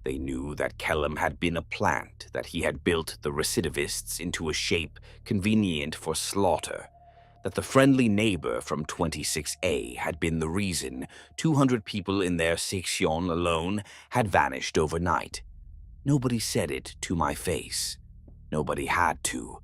They knew that Kellam had been a plant, that he had built the recidivists into a shape convenient for slaughter, that the friendly neighbor from 26A had been the reason 200 people in their section alone had vanished overnight. Nobody said it to my face. Nobody had to.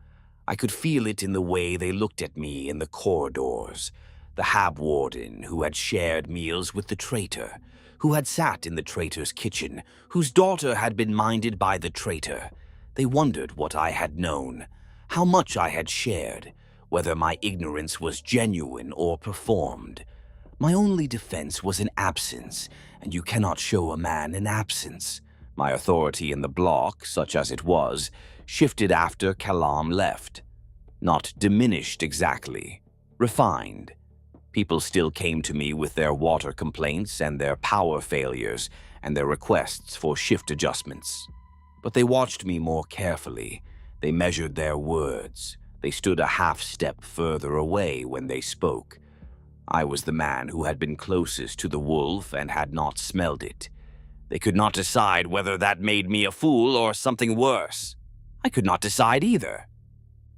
I could feel it in the way they looked at me in the corridors. The hab-warden who had shared meals with the traitor, who had sat in the traitor's kitchen, whose daughter had been minded by the traitor. They wondered what I had known, how much I had shared, whether my ignorance was genuine or performed. My only defense was an absence, and you cannot show a man an absence. My authority in the block, such as it was, shifted after Kellam left. Not diminished exactly, refined. People still came to me with their water complaints and their power failures and their requests for shift adjustments. But they watched me more carefully. They measured their words. They stood a half step further away when they spoke. I was the man who had been closest to the wolf and had not smelled it. They could not decide whether that made me a fool or something worse. I could not decide either.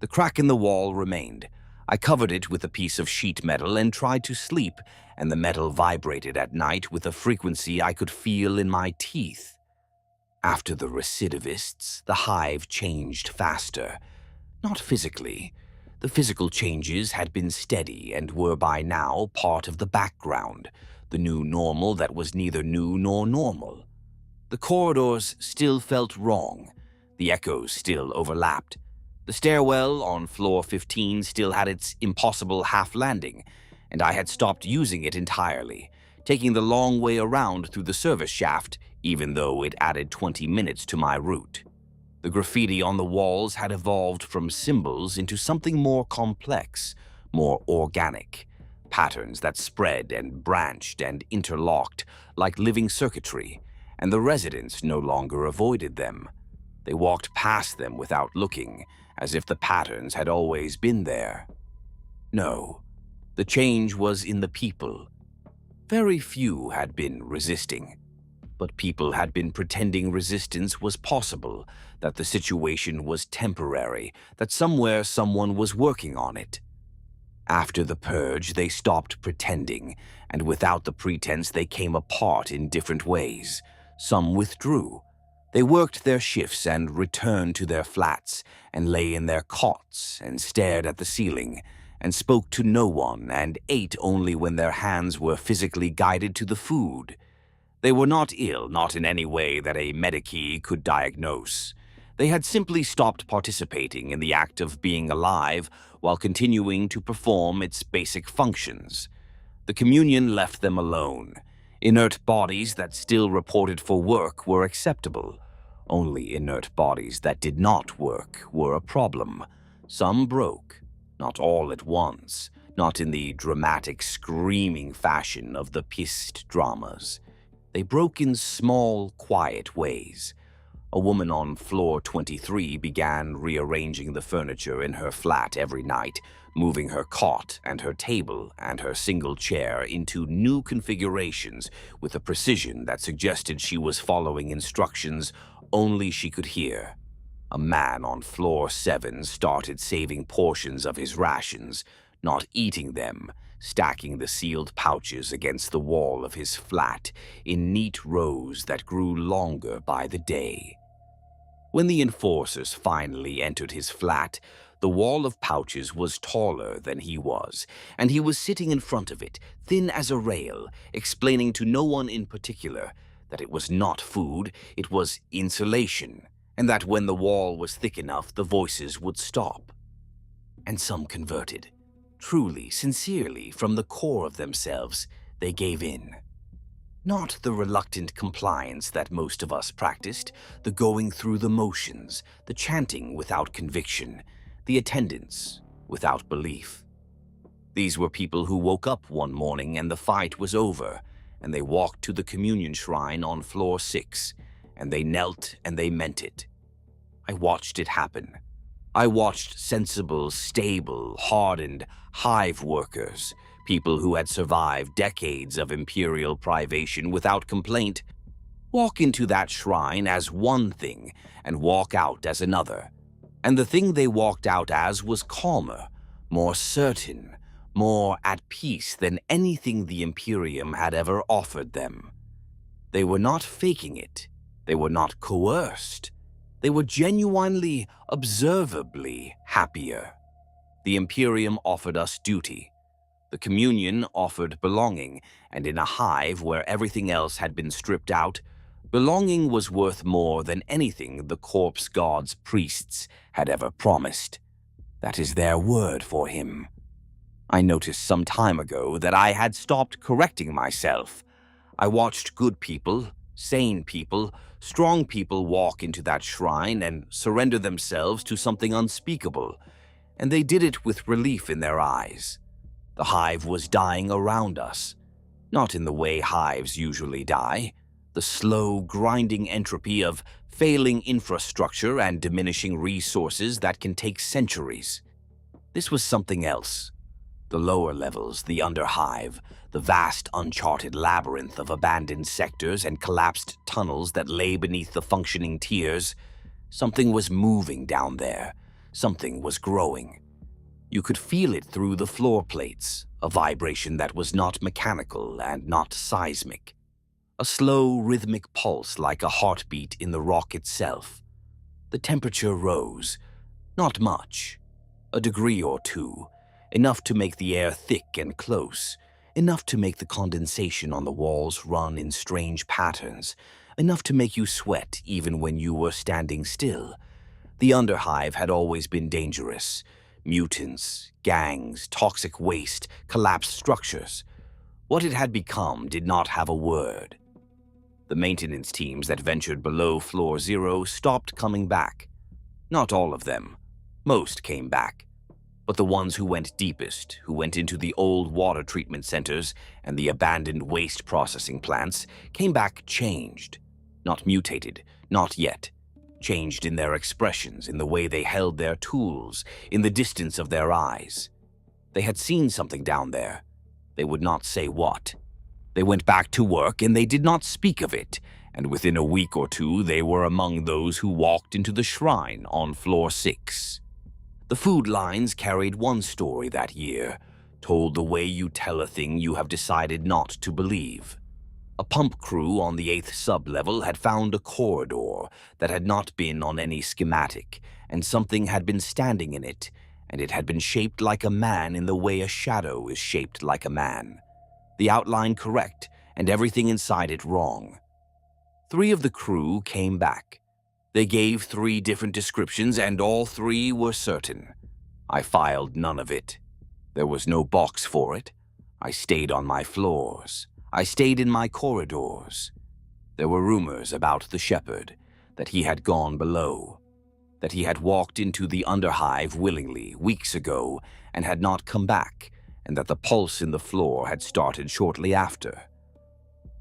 The crack in the wall remained. I covered it with a piece of sheet metal and tried to sleep, and the metal vibrated at night with a frequency I could feel in my teeth. After the recidivists, the hive changed faster. Not physically. The physical changes had been steady and were by now part of the background, the new normal that was neither new nor normal. The corridors still felt wrong. The echoes still overlapped. The stairwell on floor 15 still had its impossible half-landing, and I had stopped using it entirely, taking the long way around through the service shaft, even though it added 20 minutes to my route. The graffiti on the walls had evolved from symbols into something more complex, more organic. Patterns that spread and branched and interlocked like living circuitry, and the residents no longer avoided them. They walked past them without looking, as if the patterns had always been there. No, the change was in the people. Very few had been resisting, but people had been pretending resistance was possible, that the situation was temporary, that somewhere someone was working on it. After the purge, they stopped pretending, and without the pretense they came apart in different ways. Some withdrew. They worked their shifts and returned to their flats, and lay in their cots and stared at the ceiling, and spoke to no one and ate only when their hands were physically guided to the food. They were not ill, not in any way that a medici could diagnose. They had simply stopped participating in the act of being alive while continuing to perform its basic functions. The communion left them alone. Inert bodies that still reported for work were acceptable. Only inert bodies that did not work were a problem. Some broke, not all at once, not in the dramatic, screaming fashion of the pissed dramas. They broke in small, quiet ways. A woman on floor 23 began rearranging the furniture in her flat every night, moving her cot and her table and her single chair into new configurations with a precision that suggested she was following instructions only she could hear. A man on floor 7 started saving portions of his rations, not eating them, stacking the sealed pouches against the wall of his flat in neat rows that grew longer by the day. When the enforcers finally entered his flat, the wall of pouches was taller than he was, and he was sitting in front of it, thin as a rail, explaining to no one in particular that it was not food, it was insulation, and that when the wall was thick enough, the voices would stop. And some converted. Truly, sincerely, from the core of themselves, they gave in. Not the reluctant compliance that most of us practiced, the going through the motions, the chanting without conviction, the attendance without belief. These were people who woke up one morning and the fight was over, and they walked to the communion shrine on floor 6, and they knelt and they meant it. I watched it happen. I watched sensible, stable, hardened hive workers, people who had survived decades of imperial privation without complaint, walk into that shrine as one thing and walk out as another. And the thing they walked out as was calmer, more certain, more at peace than anything the Imperium had ever offered them. They were not faking it. They were not coerced. They were genuinely, observably happier. The Imperium offered us duty. The communion offered belonging, and in a hive where everything else had been stripped out, belonging was worth more than anything the corpse god's priests had ever promised. That is their word for him. I noticed some time ago that I had stopped correcting myself. I watched good people, sane people, strong people walk into that shrine and surrender themselves to something unspeakable, and they did it with relief in their eyes. The hive was dying around us, not in the way hives usually die, the slow, grinding entropy of failing infrastructure and diminishing resources that can take centuries. This was something else. The lower levels, the underhive, the vast uncharted labyrinth of abandoned sectors and collapsed tunnels that lay beneath the functioning tiers. Something was moving down there. Something was growing. You could feel it through the floor plates, a vibration that was not mechanical and not seismic. A slow, rhythmic pulse like a heartbeat in the rock itself. The temperature rose. Not much. A degree or two. Enough to make the air thick and close. Enough to make the condensation on the walls run in strange patterns. Enough to make you sweat even when you were standing still. The Underhive had always been dangerous. Mutants, gangs, toxic waste, collapsed structures. What it had become did not have a word. The maintenance teams that ventured below Floor Zero stopped coming back. Not all of them. Most came back. But the ones who went deepest, who went into the old water treatment centers and the abandoned waste processing plants, came back changed. Not mutated, not yet. Changed in their expressions, in the way they held their tools, in the distance of their eyes. They had seen something down there. They would not say what. They went back to work and they did not speak of it, and within a week or two they were among those who walked into the shrine on Floor 6. The food lines carried one story that year, told the way you tell a thing you have decided not to believe. A pump crew on the 8th sub-level had found a corridor that had not been on any schematic, and something had been standing in it, and it had been shaped like a man in the way a shadow is shaped like a man. The outline correct, and everything inside it wrong. 3 of the crew came back. They gave 3 different descriptions, and all 3 were certain. I filed none of it. There was no box for it. I stayed on my floors. I stayed in my corridors. There were rumors about the shepherd, that he had gone below, that he had walked into the Underhive willingly weeks ago and had not come back, and that the pulse in the floor had started shortly after.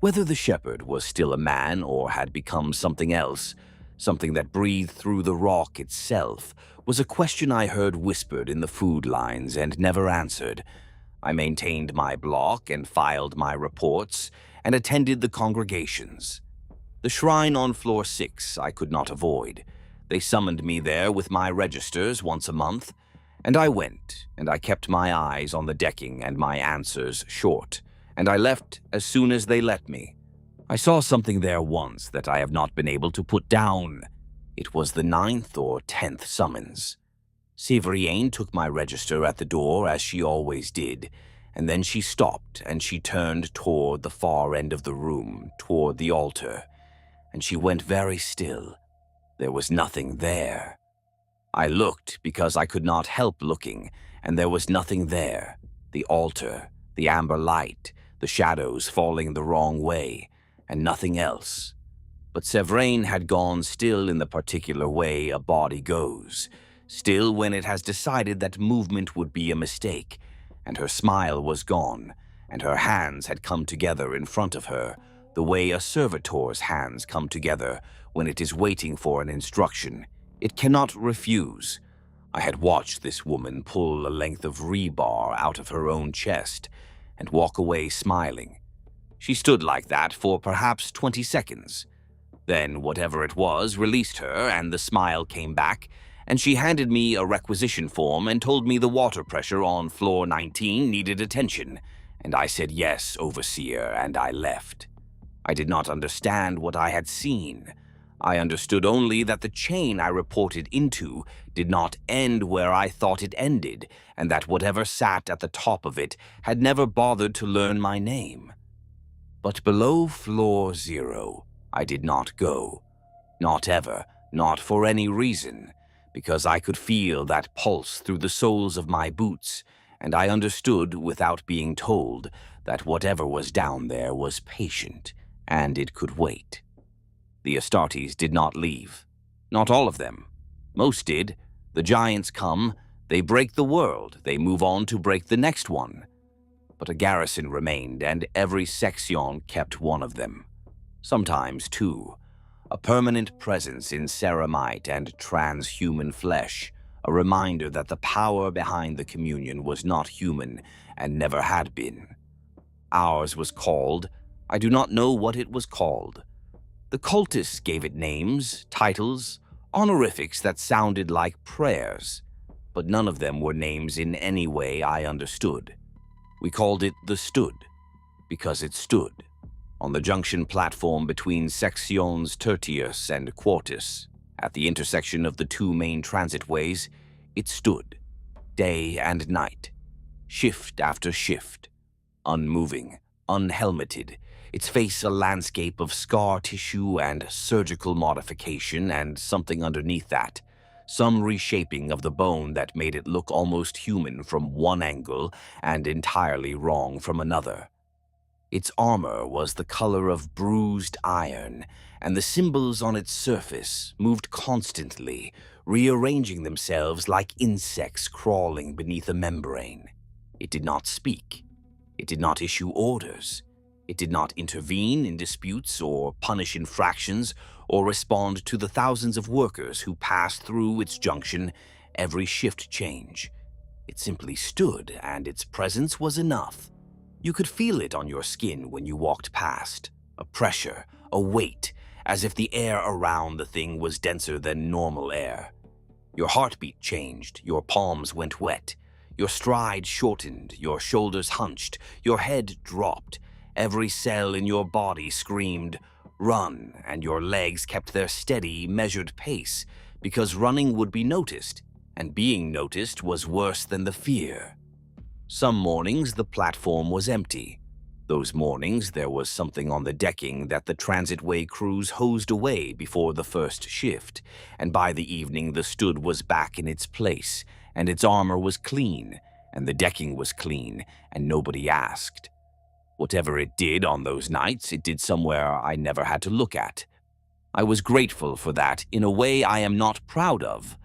Whether the shepherd was still a man or had become something else, something that breathed through the rock itself, was a question I heard whispered in the food lines and never answered. I maintained my block and filed my reports and attended the congregations. The shrine on Floor 6 I could not avoid. They summoned me there with my registers once a month, and I went, and I kept my eyes on the decking and my answers short, and I left as soon as they let me. I saw something there once that I have not been able to put down. It was the 9th or 10th summons. Sévrienne took my register at the door as she always did, and then she stopped and she turned toward the far end of the room, toward the altar, and she went very still. There was nothing there. I looked because I could not help looking, and there was nothing there. The altar, the amber light, the shadows falling the wrong way, and nothing else. But Sévrienne had gone still in the particular way a body goes, still when it has decided that movement would be a mistake, and her smile was gone, and her hands had come together in front of her, the way a servitor's hands come together when it is waiting for an instruction. It cannot refuse. I had watched this woman pull a length of rebar out of her own chest and walk away smiling. She stood like that for perhaps 20 seconds. Then whatever it was released her and the smile came back, and she handed me a requisition form and told me the water pressure on floor 19 needed attention, and I said yes, overseer, and I left. I did not understand what I had seen. I understood only that the chain I reported into did not end where I thought it ended, and that whatever sat at the top of it had never bothered to learn my name. But below floor 0, I did not go. Not ever, not for any reason, because I could feel that pulse through the soles of my boots, and I understood, without being told, that whatever was down there was patient, and it could wait. The Astartes did not leave. Not all of them. Most did. The giants come, they break the world, they move on to break the next one. But a garrison remained, and every section kept one of them. Sometimes two. A permanent presence in ceramite and transhuman flesh, a reminder that the power behind the communion was not human and never had been. Ours was called, I do not know what it was called. The cultists gave it names, titles, honorifics that sounded like prayers, but none of them were names in any way I understood. We called it the Stood, because it stood on the junction platform between sections tertius and quartus, at the intersection of the two main transitways, it stood, day and night, shift after shift, unmoving, unhelmeted, its face a landscape of scar tissue and surgical modification, and something underneath that, some reshaping of the bone that made it look almost human from one angle and entirely wrong from another. Its armor was the color of bruised iron, and the symbols on its surface moved constantly, rearranging themselves like insects crawling beneath a membrane. It did not speak. It did not issue orders. It did not intervene in disputes or punish infractions or respond to the thousands of workers who passed through its junction every shift change. It simply stood, and its presence was enough. You could feel it on your skin when you walked past, a pressure, a weight, as if the air around the thing was denser than normal air. Your heartbeat changed, your palms went wet, your stride shortened, your shoulders hunched, your head dropped. Every cell in your body screamed, "Run," and your legs kept their steady, measured pace, because running would be noticed, and being noticed was worse than the fear. Some mornings the platform was empty. Those mornings there was something on the decking that the transitway crews hosed away before the first shift, and by the evening the stood was back in its place, and its armor was clean, and the decking was clean, and nobody asked. Whatever it did on those nights, it did somewhere I never had to look at. I was grateful for that in a way I am not proud of.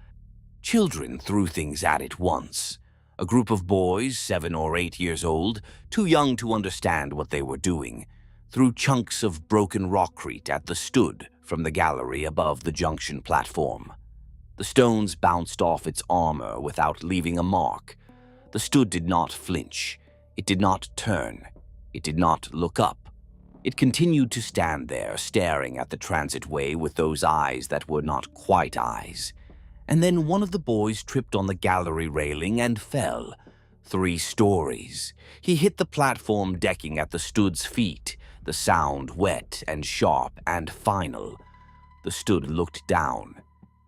Children threw things at it once. A group of boys, 7 or 8 years old, too young to understand what they were doing, threw chunks of broken rockcrete at the stood from the gallery above the junction platform. The stones bounced off its armor without leaving a mark. The stood did not flinch. It did not turn. It did not look up. It continued to stand there, staring at the transitway with those eyes that were not quite eyes. And then one of the boys tripped on the gallery railing and fell. 3 stories. He hit the platform decking at the stood's feet, the sound wet and sharp and final. The stood looked down.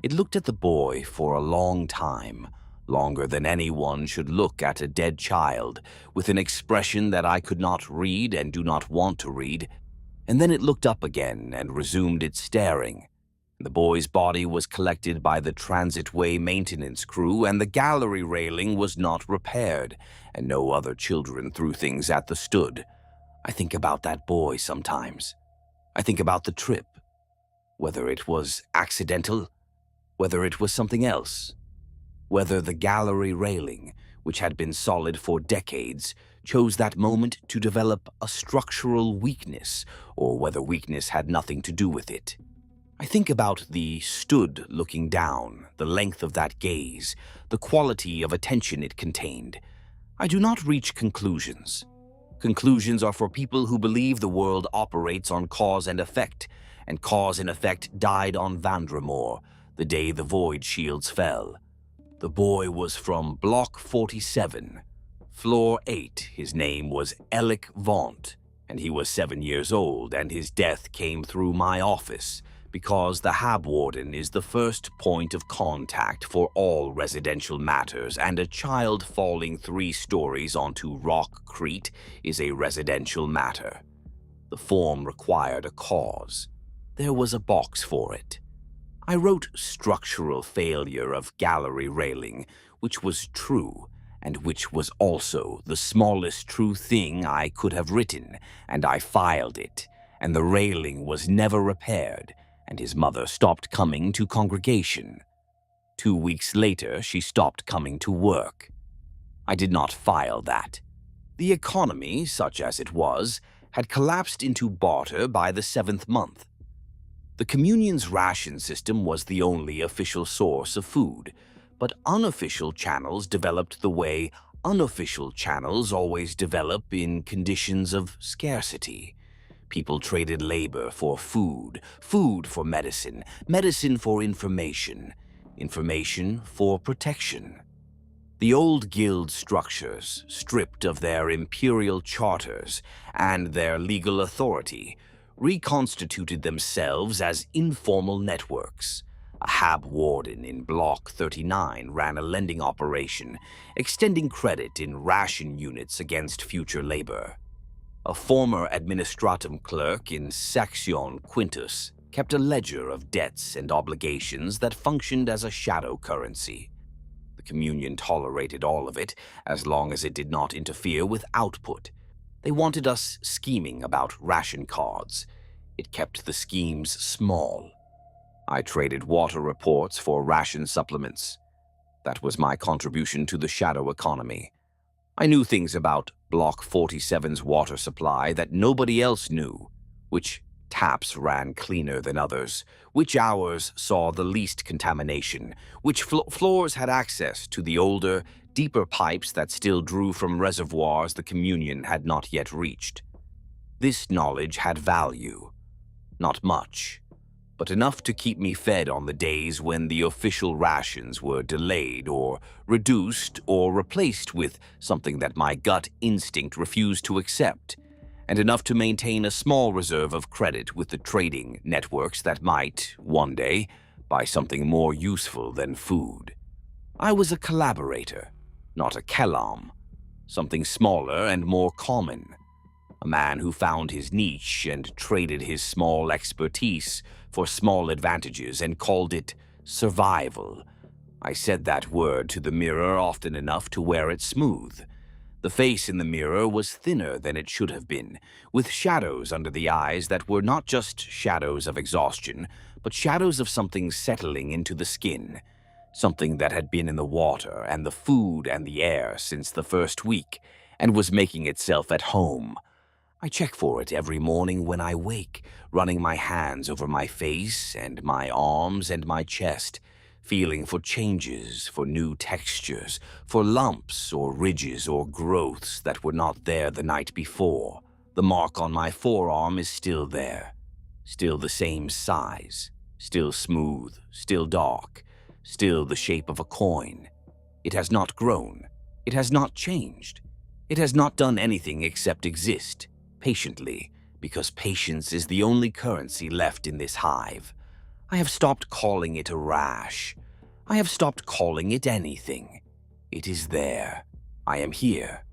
It looked at the boy for a long time, longer than anyone should look at a dead child, with an expression that I could not read and do not want to read, and then it looked up again and resumed its staring. The boy's body was collected by the transitway maintenance crew, and the gallery railing was not repaired, and no other children threw things at the stood. I think about that boy sometimes. I think about the trip. Whether it was accidental, whether it was something else. Whether the gallery railing, which had been solid for decades, chose that moment to develop a structural weakness, or whether weakness had nothing to do with it. I think about the stood looking down, the length of that gaze, the quality of attention it contained. I do not reach conclusions. Conclusions are for people who believe the world operates on cause and effect died on Vandramore, the day the void shields fell. The boy was from Block 47, Floor 8. His name was Alec Vaunt, and he was 7 years old, and his death came through my office, because the hab-warden is the first point of contact for all residential matters, and a child falling 3 stories onto rockcrete is a residential matter. The form required a cause. There was a box for it. I wrote structural failure of gallery railing, which was true, and which was also the smallest true thing I could have written, and I filed it, and the railing was never repaired, and his mother stopped coming to congregation. 2 weeks later, she stopped coming to work. I did not file that. The economy, such as it was, had collapsed into barter by the 7th month. The communion's ration system was the only official source of food, but unofficial channels developed the way unofficial channels always develop in conditions of scarcity. People traded labor for food, food for medicine, medicine for information, information for protection. The old guild structures, stripped of their imperial charters and their legal authority, reconstituted themselves as informal networks. A hab-warden in Block 39 ran a lending operation, extending credit in ration units against future labor. A former administratum clerk in Section Quintus kept a ledger of debts and obligations that functioned as a shadow currency. The communion tolerated all of it as long as it did not interfere with output. They wanted us scheming about ration cards. It kept the schemes small. I traded water reports for ration supplements. That was my contribution to the shadow economy. I knew things about Block 47's water supply that nobody else knew, which taps ran cleaner than others, which hours saw the least contamination, which floors had access to the older, deeper pipes that still drew from reservoirs the communion had not yet reached. This knowledge had value. Not much, but enough to keep me fed on the days when the official rations were delayed or reduced or replaced with something that my gut instinct refused to accept, and enough to maintain a small reserve of credit with the trading networks that might, one day, buy something more useful than food. I was a collaborator, not a kelam, something smaller and more common. A man who found his niche and traded his small expertise for small advantages and called it survival. I said that word to the mirror often enough to wear it smooth. The face in the mirror was thinner than it should have been, with shadows under the eyes that were not just shadows of exhaustion, but shadows of something settling into the skin, something that had been in the water and the food and the air since the first week and was making itself at home. I check for it every morning when I wake, running my hands over my face and my arms and my chest, feeling for changes, for new textures, for lumps or ridges or growths that were not there the night before. The mark on my forearm is still there, still the same size, still smooth, still dark, still the shape of a coin. It has not grown. It has not changed. It has not done anything except exist, patiently, because patience is the only currency left in this hive. I have stopped calling it a rash. I have stopped calling it anything. It is there. I am here.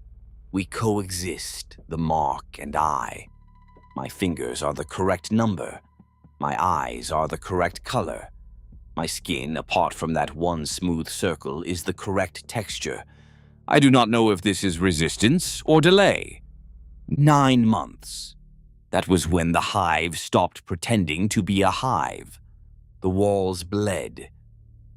We coexist, the mark and I. My fingers are the correct number. My eyes are the correct color. My skin, apart from that one smooth circle, is the correct texture. I do not know if this is resistance or delay. 9 months. That was when the hive stopped pretending to be a hive. The walls bled.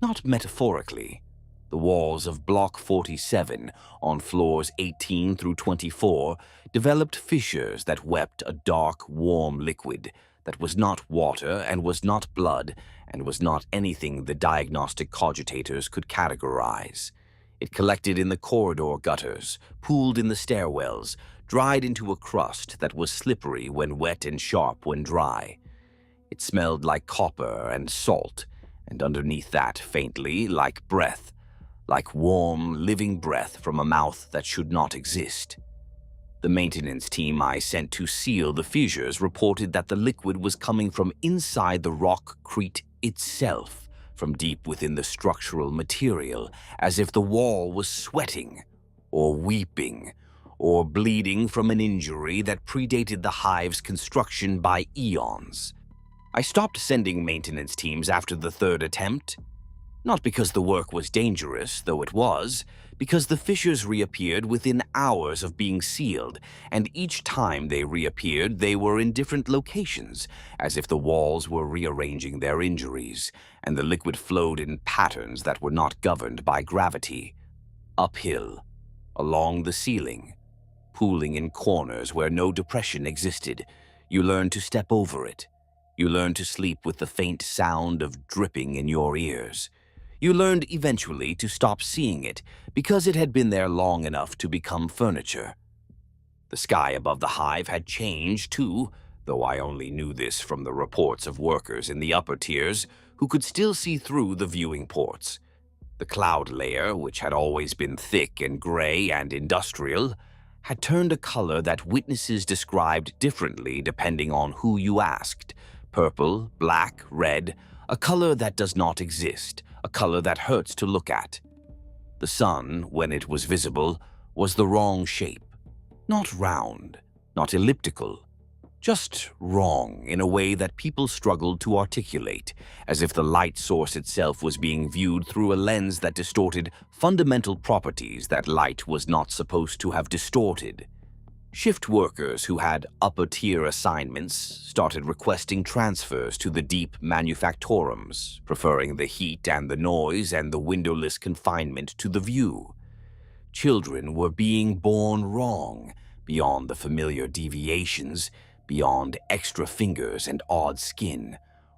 Not metaphorically. The walls of Block 47, on floors 18 through 24, developed fissures that wept a dark, warm liquid that was not water and was not blood and was not anything the diagnostic cogitators could categorize. It collected in the corridor gutters, pooled in the stairwells, dried into a crust that was slippery when wet and sharp when dry. It smelled like copper and salt, and underneath that, faintly, like breath, like warm, living breath from a mouth that should not exist. The maintenance team I sent to seal the fissures reported that the liquid was coming from inside the rockcrete itself, from deep within the structural material, as if the wall was sweating, or weeping, or bleeding from an injury that predated the hive's construction by eons. I stopped sending maintenance teams after the 3rd attempt. Not because the work was dangerous, though it was, because the fissures reappeared within hours of being sealed, and each time they reappeared they were in different locations, as if the walls were rearranging their injuries, and the liquid flowed in patterns that were not governed by gravity. Uphill, along the ceiling, pooling in corners where no depression existed. You learned to step over it. You learned to sleep with the faint sound of dripping in your ears. You learned eventually to stop seeing it because it had been there long enough to become furniture. The sky above the hive had changed too, though I only knew this from the reports of workers in the upper tiers who could still see through the viewing ports. The cloud layer, which had always been thick and gray and industrial, had turned a color that witnesses described differently depending on who you asked. Purple, black, red, a color that does not exist, a color that hurts to look at. The sun, when it was visible, was the wrong shape. Not round, not elliptical, just wrong in a way that people struggled to articulate, as if the light source itself was being viewed through a lens that distorted fundamental properties that light was not supposed to have distorted. Shift workers who had upper-tier assignments started requesting transfers to the deep manufactorums, preferring the heat and the noise and the windowless confinement to the view. Children were being born wrong, beyond the familiar deviations, beyond extra fingers and odd skin,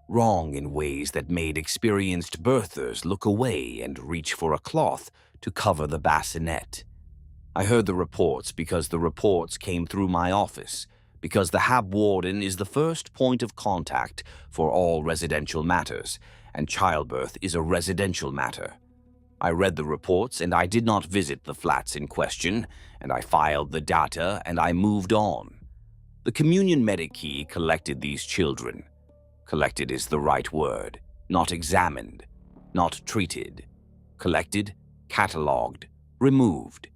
wrong in ways that made experienced birthers look away and reach for a cloth to cover the bassinet. I heard the reports because the reports came through my office, because the hab-warden is the first point of contact for all residential matters, and childbirth is a residential matter. I read the reports and I did not visit the flats in question, and I filed the data and I moved on. The communion medici collected these children. Collected is the right word. Not examined, not treated. Collected, catalogued, removed.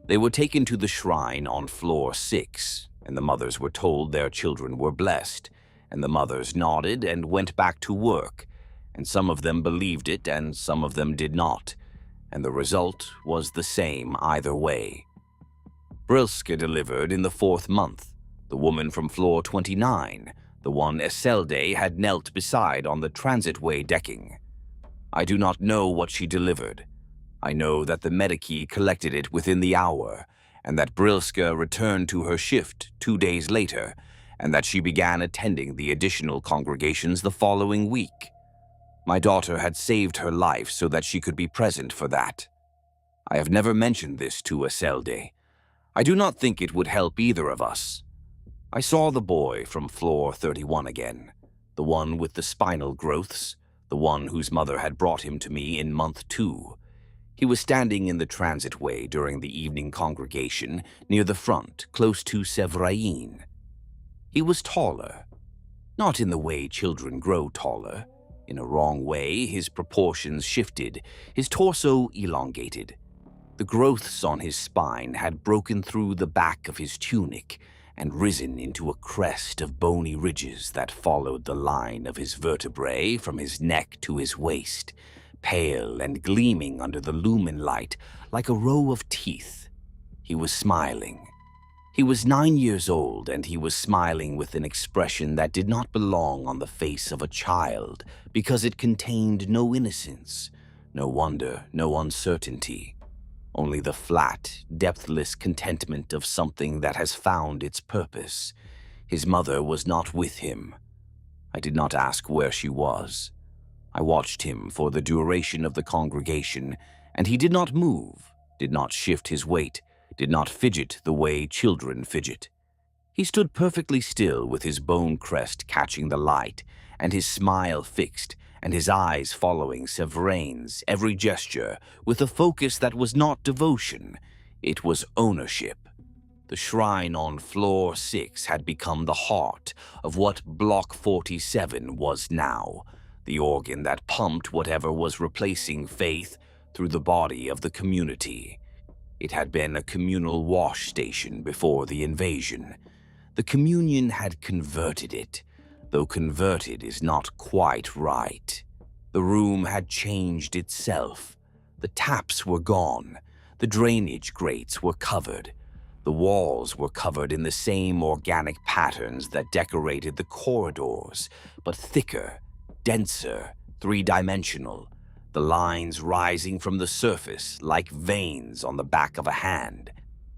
They were taken to the shrine on floor 6, and the mothers were told their children were blessed, and the mothers nodded and went back to work, and some of them believed it and some of them did not, and the result was the same either way. Brilska delivered in the 4th month, the woman from floor 29, the one Eselde had knelt beside on the transitway decking. I do not know what she delivered. I know that the medici collected it within the hour, and that Brilska returned to her shift 2 days later, and that she began attending the additional congregations the following week. My daughter had saved her life so that she could be present for that. I have never mentioned this to Eselde. I do not think it would help either of us. I saw the boy from floor 31 again, the one with the spinal growths, the one whose mother had brought him to me in month 2. He was standing in the transitway during the evening congregation near the front, close to Sevrain. He was taller. Not in the way children grow taller. In a wrong way, his proportions shifted, his torso elongated. The growths on his spine had broken through the back of his tunic and risen into a crest of bony ridges that followed the line of his vertebrae from his neck to his waist, pale and gleaming under the lumen light like a row of teeth. He was smiling. He was 9 years old, and he was smiling with an expression that did not belong on the face of a child because it contained no innocence, no wonder, no uncertainty. Only the flat, depthless contentment of something that has found its purpose. His mother was not with him. I did not ask where she was. I watched him for the duration of the congregation, and he did not move, did not shift his weight, did not fidget the way children fidget. He stood perfectly still with his bone crest catching the light, and his smile fixed, and his eyes following Sevrain's every gesture with a focus that was not devotion, it was ownership. The shrine on floor 6 had become the heart of what Block 47 was now, the organ that pumped whatever was replacing faith through the body of the community. It had been a communal wash station before the invasion. The communion had converted it, though converted is not quite right. The room had changed itself. The taps were gone. The drainage grates were covered. The walls were covered in the same organic patterns that decorated the corridors, but thicker, denser, three-dimensional, the lines rising from the surface like veins on the back of a hand.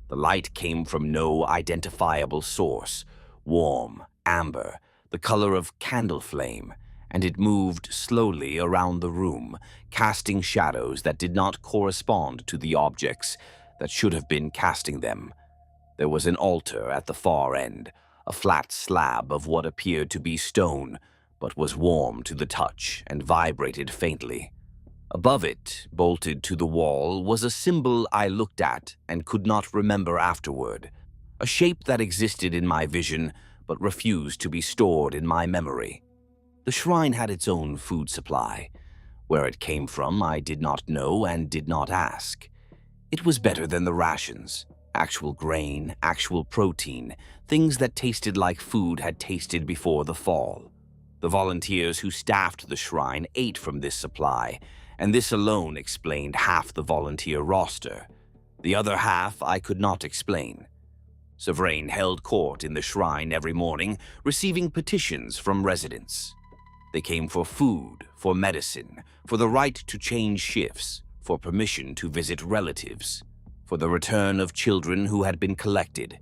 The light came from no identifiable source, warm, amber, the color of candle flame, and it moved slowly around the room, casting shadows that did not correspond to the objects that should have been casting them. There was an altar at the far end, a flat slab of what appeared to be stone, but was warm to the touch and vibrated faintly. Above it, bolted to the wall, was a symbol I looked at and could not remember afterward, a shape that existed in my vision but refused to be stored in my memory. The shrine had its own food supply. Where it came from, I did not know and did not ask. It was better than the rations. Actual grain, actual protein, things that tasted like food had tasted before the fall. The volunteers who staffed the shrine ate from this supply, and this alone explained half the volunteer roster. The other half I could not explain. Sovereign held court in the shrine every morning, receiving petitions from residents. They came for food, for medicine, for the right to change shifts, for permission to visit relatives, for the return of children who had been collected.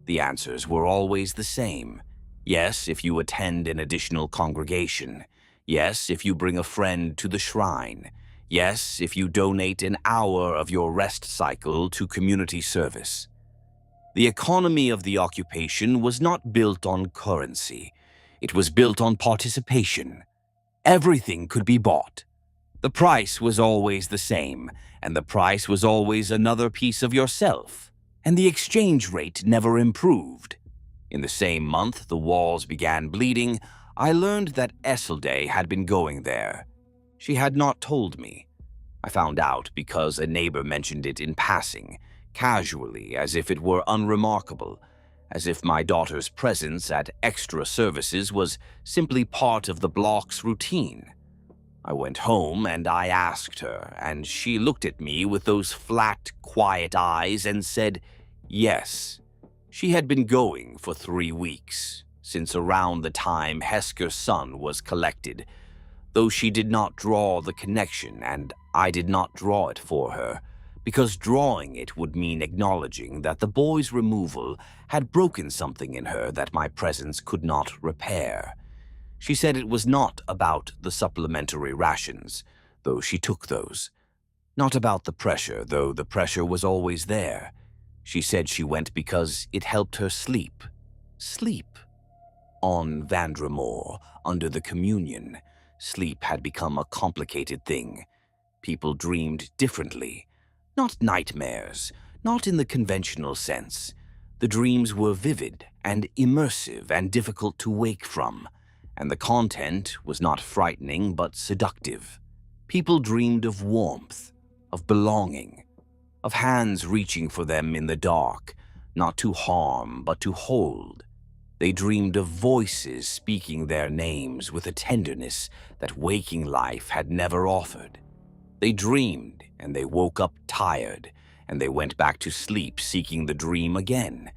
The answers were always the same. Yes, if you attend an additional congregation. Yes, if you bring a friend to the shrine. Yes, if you donate an hour of your rest cycle to community service. The economy of the occupation was not built on currency. It was built on participation. Everything could be bought. The price was always the same, and the price was always another piece of yourself, and the exchange rate never improved. In the same month the walls began bleeding, I learned that Esselday had been going there. She had not told me. I found out because a neighbor mentioned it in passing, casually, as if it were unremarkable, as if my daughter's presence at extra services was simply part of the block's routine. I went home and I asked her, and she looked at me with those flat, quiet eyes and said, yes. She had been going for 3 weeks, since around the time Hesker's son was collected, though she did not draw the connection and I did not draw it for her, because drawing it would mean acknowledging that the boy's removal had broken something in her that my presence could not repair. She said it was not about the supplementary rations, though she took those. Not about the pressure, though the pressure was always there. She said she went because it helped her sleep. Sleep. On Vandramore, under the communion, sleep had become a complicated thing. People dreamed differently. Not nightmares, not in the conventional sense. The dreams were vivid and immersive and difficult to wake from, and the content was not frightening but seductive. People dreamed of warmth, of belonging, of hands reaching for them in the dark, not to harm but to hold. They dreamed of voices speaking their names with a tenderness that waking life had never offered. They dreamed, and they woke up tired, and they went back to sleep seeking the dream again,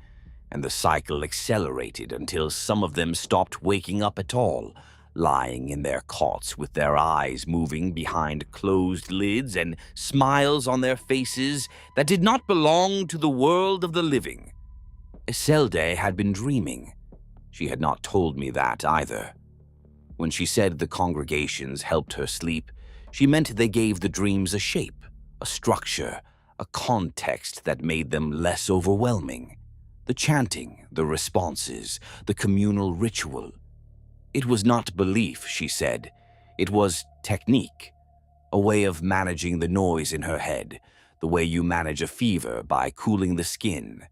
and the cycle accelerated until some of them stopped waking up at all, lying in their cots with their eyes moving behind closed lids and smiles on their faces that did not belong to the world of the living. Isolde had been dreaming. She had not told me that either. When she said the congregations helped her sleep, she meant they gave the dreams a shape, a structure, a context that made them less overwhelming. The chanting, the responses, the communal ritual. It was not belief, she said. It was technique, a way of managing the noise in her head, the way you manage a fever by cooling the skin.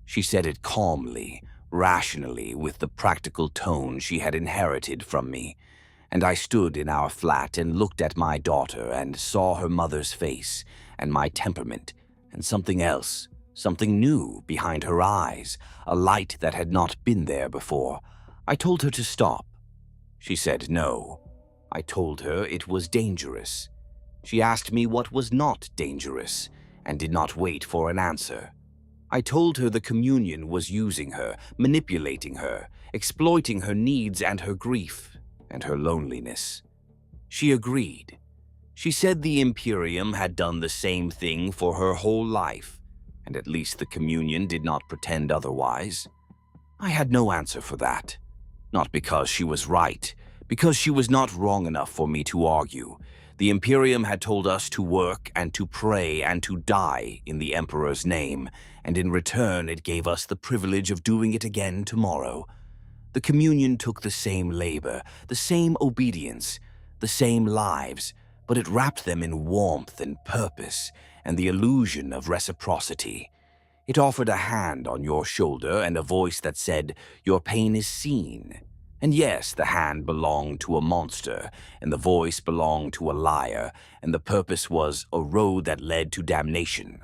She said it calmly, rationally, with the practical tone she had inherited from me, and I stood in our flat and looked at my daughter and saw her mother's face and my temperament and something else, something new behind her eyes, a light that had not been there before. I told her to stop. She said no. I told her it was dangerous. She asked me what was not dangerous and did not wait for an answer. I told her the communion was using her, manipulating her, exploiting her needs and her grief and her loneliness. She agreed. She said the Imperium had done the same thing for her whole life, and at least the communion did not pretend otherwise. I had no answer for that. Not because she was right, because she was not wrong enough for me to argue. The Imperium had told us to work and to pray and to die in the Emperor's name, and in return it gave us the privilege of doing it again tomorrow. The communion took the same labor, the same obedience, the same lives, but it wrapped them in warmth and purpose and the illusion of reciprocity. It offered a hand on your shoulder and a voice that said, "Your pain is seen." And yes, the hand belonged to a monster, and the voice belonged to a liar, and the purpose was a road that led to damnation.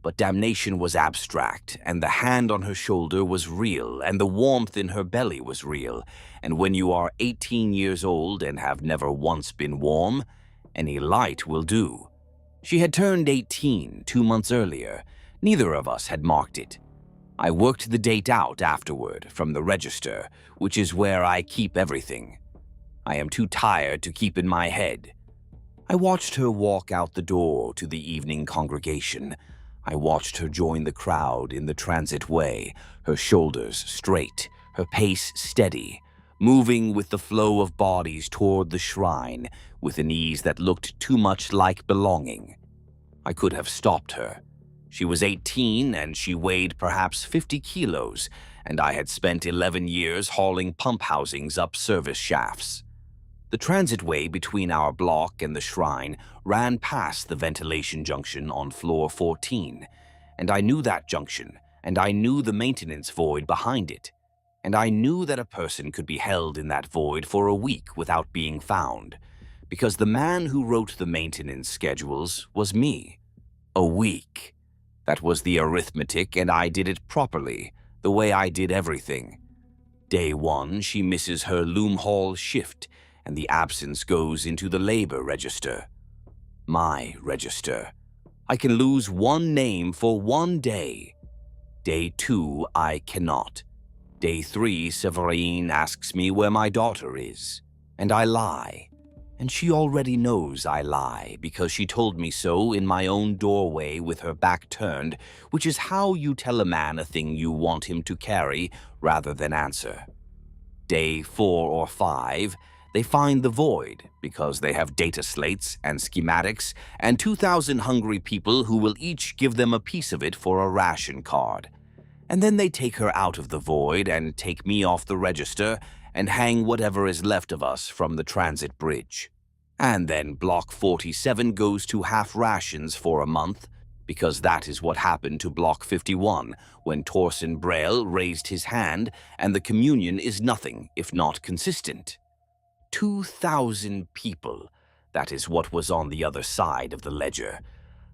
But damnation was abstract, and the hand on her shoulder was real, and the warmth in her belly was real. And when you are 18 years old and have never once been warm, any light will do. She had turned 18 2 months earlier. Neither of us had marked it. I worked the date out afterward from the register, which is where I keep everything. I am too tired to keep in my head. I watched her walk out the door to the evening congregation. I watched her join the crowd in the transit way, her shoulders straight, her pace steady, moving with the flow of bodies toward the shrine with an ease that looked too much like belonging. I could have stopped her. She was 18 and she weighed perhaps 50 kilos, and I had spent 11 years hauling pump housings up service shafts. The transitway between our block and the shrine ran past the ventilation junction on floor 14, and I knew that junction, and I knew the maintenance void behind it, and I knew that a person could be held in that void for a week without being found, because the man who wrote the maintenance schedules was me. A week. That was the arithmetic, and I did it properly, the way I did everything. Day 1, she misses her loom haul shift, and the absence goes into the labor register. My register. I can lose one name for 1 day. Day 2, I cannot. Day 3, Severine asks me where my daughter is, and I lie. And she already knows I lie because she told me so in my own doorway with her back turned, which is how you tell a man a thing you want him to carry rather than answer. Day 4 or 5, they find the void because they have data slates and schematics and 2,000 hungry people who will each give them a piece of it for a ration card. And then they take her out of the void and take me off the register and hang whatever is left of us from the transit bridge. And then Block 47 goes to half rations for a month, because that is what happened to Block 51 when Voskhen Drehl raised his hand, and the communion is nothing if not consistent. 2,000 people, that is what was on the other side of the ledger.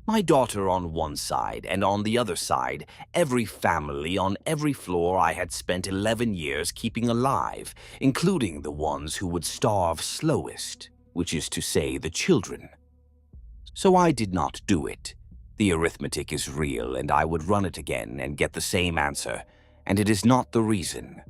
My daughter on one side, and on the other side, every family on every floor I had spent 11 years keeping alive, including the ones who would starve slowest, which is to say the children. So I did not do it. The arithmetic is real, and I would run it again and get the same answer, and it is not the reason.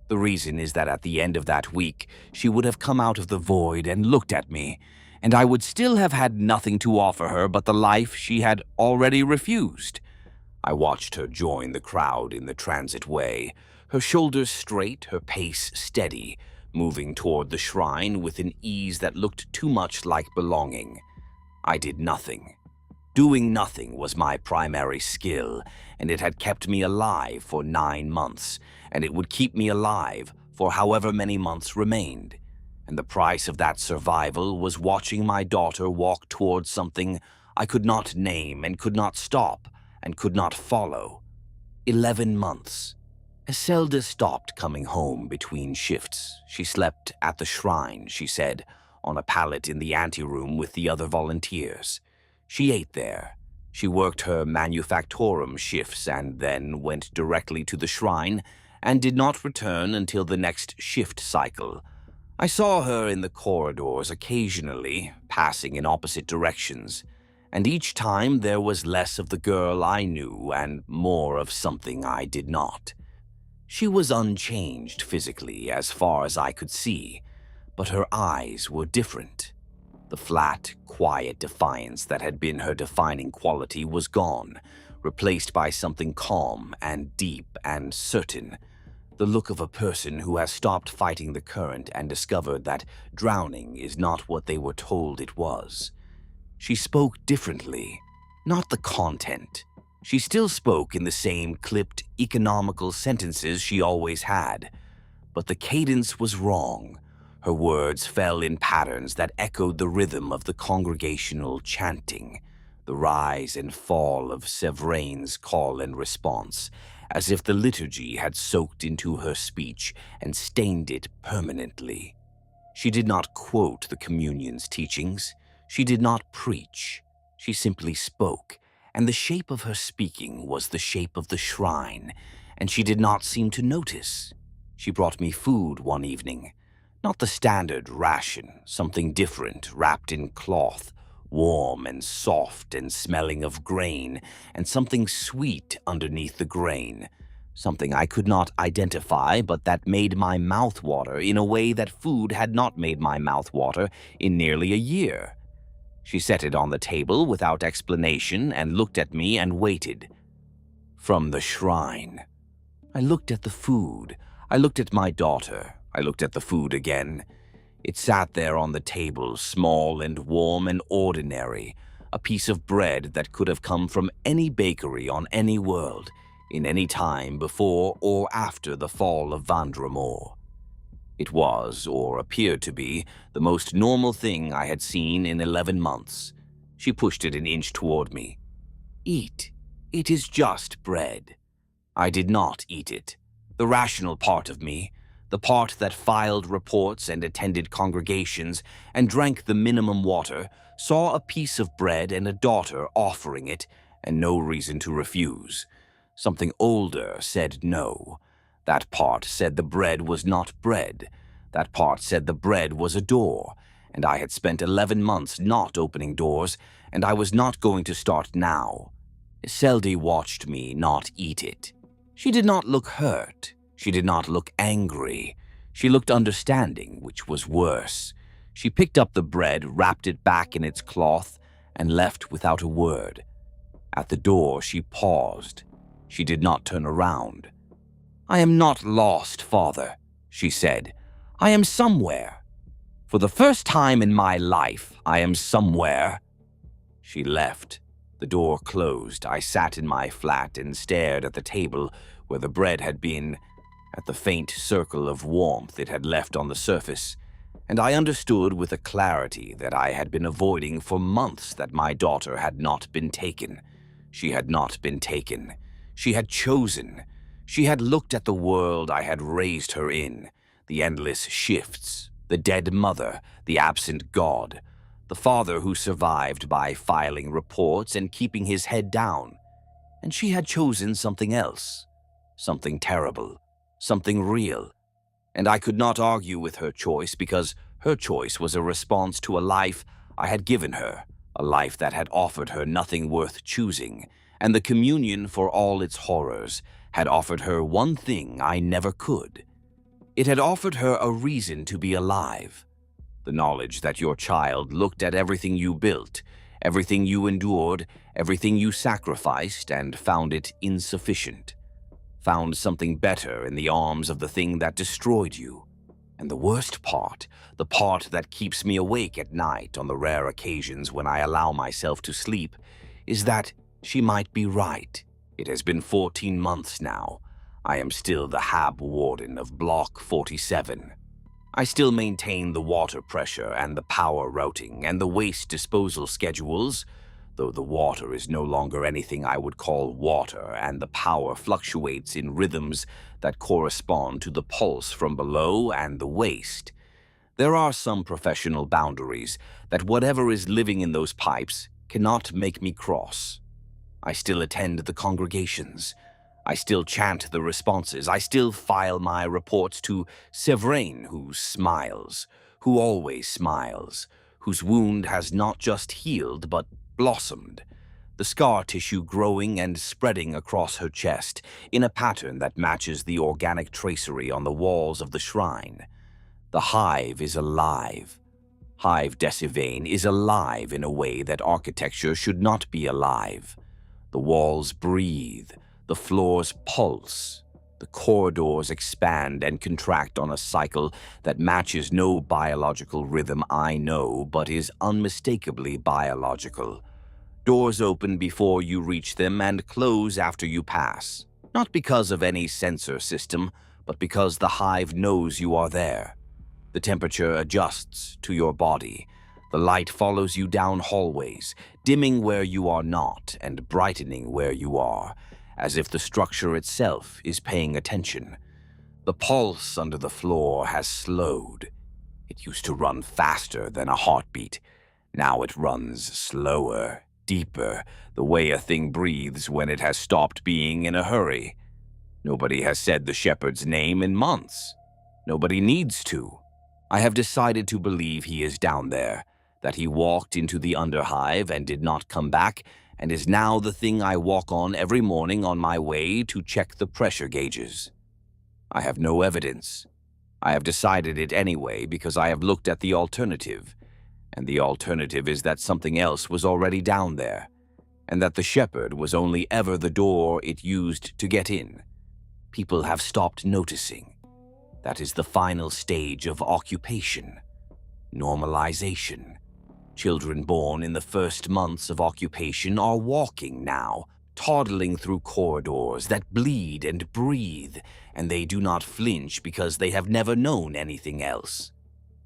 The reason is that at the end of that week, she would have come out of the void and looked at me, and I would still have had nothing to offer her but the life she had already refused. I watched her join the crowd in the transit way, her shoulders straight, her pace steady, moving toward the shrine with an ease that looked too much like belonging. I did nothing. Doing nothing was my primary skill, and it had kept me alive for 9 months, and it would keep me alive for however many months remained. And the price of that survival was watching my daughter walk towards something I could not name and could not stop and could not follow. 11 months. Iselda stopped coming home between shifts. She slept at the shrine, she said, on a pallet in the anteroom with the other volunteers. She ate there. She worked her manufactorum shifts and then went directly to the shrine and did not return until the next shift cycle. I saw her in the corridors occasionally, passing in opposite directions, and each time there was less of the girl I knew and more of something I did not. She was unchanged physically as far as I could see, but her eyes were different. The flat, quiet defiance that had been her defining quality was gone, replaced by something calm and deep and certain. The look of a person who has stopped fighting the current and discovered that drowning is not what they were told it was. She spoke differently, not the content. She still spoke in the same clipped, economical sentences she always had, but the cadence was wrong. Her words fell in patterns that echoed the rhythm of the congregational chanting, the rise and fall of Sevrain's call and response, as if the liturgy had soaked into her speech and stained it permanently. She did not quote the communion's teachings. She did not preach. She simply spoke, and the shape of her speaking was the shape of the shrine, and she did not seem to notice. She brought me food one evening. Not the standard ration, something different, wrapped in cloth, warm and soft and smelling of grain, and something sweet underneath the grain. Something I could not identify, but that made my mouth water in a way that food had not made my mouth water in nearly a year. She set it on the table without explanation and looked at me and waited. From the shrine. I looked at the food. I looked at my daughter. I looked at the food again. It sat there on the table, small and warm and ordinary, a piece of bread that could have come from any bakery on any world, in any time before or after the fall of Vandramore. It was, or appeared to be, the most normal thing I had seen in 11 months. She pushed it an inch toward me. Eat. It is just bread. I did not eat it. The rational part of me, the part that filed reports and attended congregations and drank the minimum water, saw a piece of bread and a daughter offering it, and no reason to refuse. Something older said no. That part said the bread was not bread. That part said the bread was a door, and I had spent 11 months not opening doors, and I was not going to start now. Seldy watched me not eat it. She did not look hurt. She did not look angry. She looked understanding, which was worse. She picked up the bread, wrapped it back in its cloth, and left without a word. At the door, she paused. She did not turn around. "I am not lost, Father," she said. "I am somewhere. For the first time in my life, I am somewhere." She left. The door closed. I sat in my flat and stared at the table where the bread had been, at the faint circle of warmth it had left on the surface, and I understood with a clarity that I had been avoiding for months that my daughter had not been taken. She had not been taken. She had chosen. She had looked at the world I had raised her in, the endless shifts, the dead mother, the absent God, the father who survived by filing reports and keeping his head down. And she had chosen something else, something terrible, something real. And I could not argue with her choice because her choice was a response to a life I had given her, a life that had offered her nothing worth choosing, and the communion, for all its horrors, had offered her one thing I never could. It had offered her a reason to be alive. The knowledge that your child looked at everything you built, everything you endured, everything you sacrificed, and found it insufficient. Found something better in the arms of the thing that destroyed you. And the worst part, the part that keeps me awake at night on the rare occasions when I allow myself to sleep, is that she might be right. It has been 14 months now. I am still the hab-warden of Block 47. I still maintain the water pressure and the power routing and the waste disposal schedules, though the water is no longer anything I would call water and the power fluctuates in rhythms that correspond to the pulse from below and the waste. There are some professional boundaries that whatever is living in those pipes cannot make me cross. I still attend the congregations. I still chant the responses. I still file my reports to Sevrain, who smiles, who always smiles, whose wound has not just healed but blossomed, the scar tissue growing and spreading across her chest in a pattern that matches the organic tracery on the walls of the shrine. The hive is alive. Hive Dessivane is alive in a way that architecture should not be alive. The walls breathe. The floors pulse. The corridors expand and contract on a cycle that matches no biological rhythm I know, but is unmistakably biological. Doors open before you reach them and close after you pass, not because of any sensor system, but because the hive knows you are there. The temperature adjusts to your body. The light follows you down hallways, dimming where you are not and brightening where you are, as if the structure itself is paying attention. The pulse under the floor has slowed. It used to run faster than a heartbeat. Now it runs slower, deeper, the way a thing breathes when it has stopped being in a hurry. Nobody has said the shepherd's name in months. Nobody needs to. I have decided to believe he is down there, that he walked into the underhive and did not come back, and is now the thing I walk on every morning on my way to check the pressure gauges. I have no evidence. I have decided it anyway because I have looked at the alternative, and the alternative is that something else was already down there, and that the shepherd was only ever the door it used to get in. People have stopped noticing. That is the final stage of occupation. Normalization. Children born in the first months of occupation are walking now, toddling through corridors that bleed and breathe, and they do not flinch because they have never known anything else.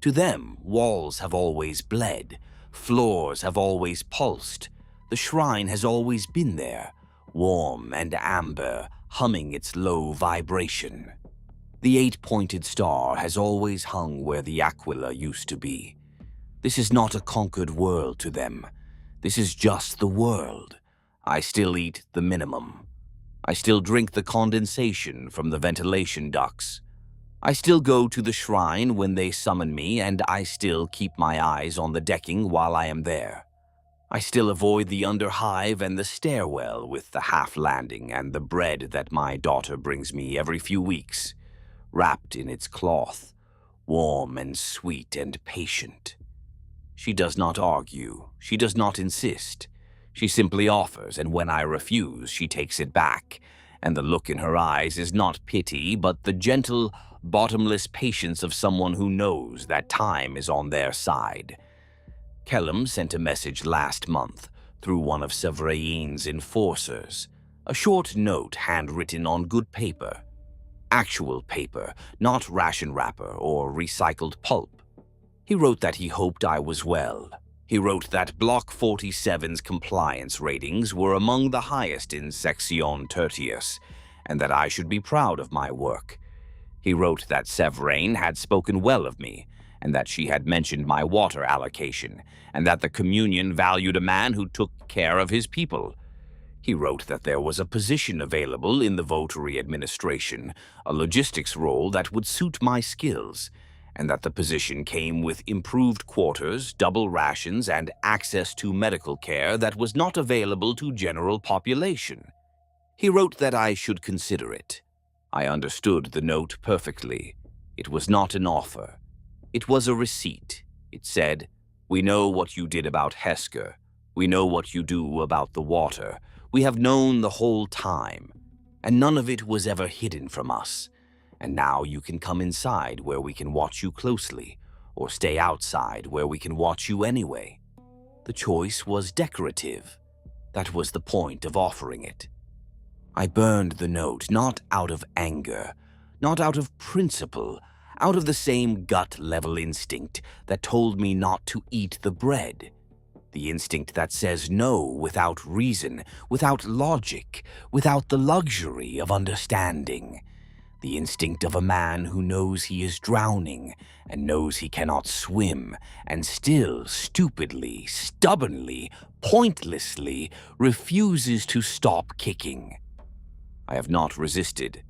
To them, walls have always bled, floors have always pulsed, the shrine has always been there, warm and amber, humming its low vibration. The 8-pointed star has always hung where the aquila used to be. This is not a conquered world to them. This is just the world. I still eat the minimum. I still drink the condensation from the ventilation ducts. I still go to the shrine when they summon me, and I still keep my eyes on the decking while I am there. I still avoid the underhive and the stairwell with the half-landing and the bread that my daughter brings me every few weeks, wrapped in its cloth, warm and sweet and patient. She does not argue. She does not insist. She simply offers, and when I refuse, she takes it back, and the look in her eyes is not pity, but the gentle, bottomless patience of someone who knows that time is on their side. Kellum sent a message last month through one of Sevrain's enforcers, a short note handwritten on good paper. Actual paper, not ration wrapper or recycled pulp. He wrote that he hoped I was well. He wrote that Block 47's compliance ratings were among the highest in Section Tertius, and that I should be proud of my work. He wrote that Sevrain had spoken well of me, and that she had mentioned my water allocation, and that the communion valued a man who took care of his people. He wrote that there was a position available in the votary administration, a logistics role that would suit my skills, and that the position came with improved quarters, double rations, and access to medical care that was not available to general population. He wrote that I should consider it. I understood the note perfectly. It was not an offer. It was a receipt. It said, "We know what you did about Hesker. We know what you do about the water. We have known the whole time, and none of it was ever hidden from us. And now you can come inside where we can watch you closely, or stay outside where we can watch you anyway." The choice was decorative. That was the point of offering it. I burned the note, not out of anger, not out of principle, out of the same gut-level instinct that told me not to eat the bread. The instinct that says no without reason, without logic, without the luxury of understanding. The instinct of a man who knows he is drowning and knows he cannot swim, and still stupidly, stubbornly, pointlessly refuses to stop kicking. I have not resisted.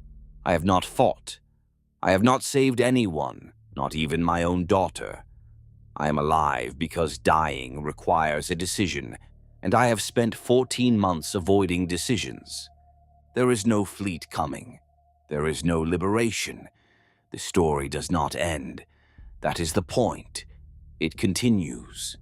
I have not fought. I have not saved anyone, not even my own daughter. I am alive because dying requires a decision, and I have spent 14 months avoiding decisions. There is no fleet coming. There is no liberation. The story does not end. That is the point. It continues.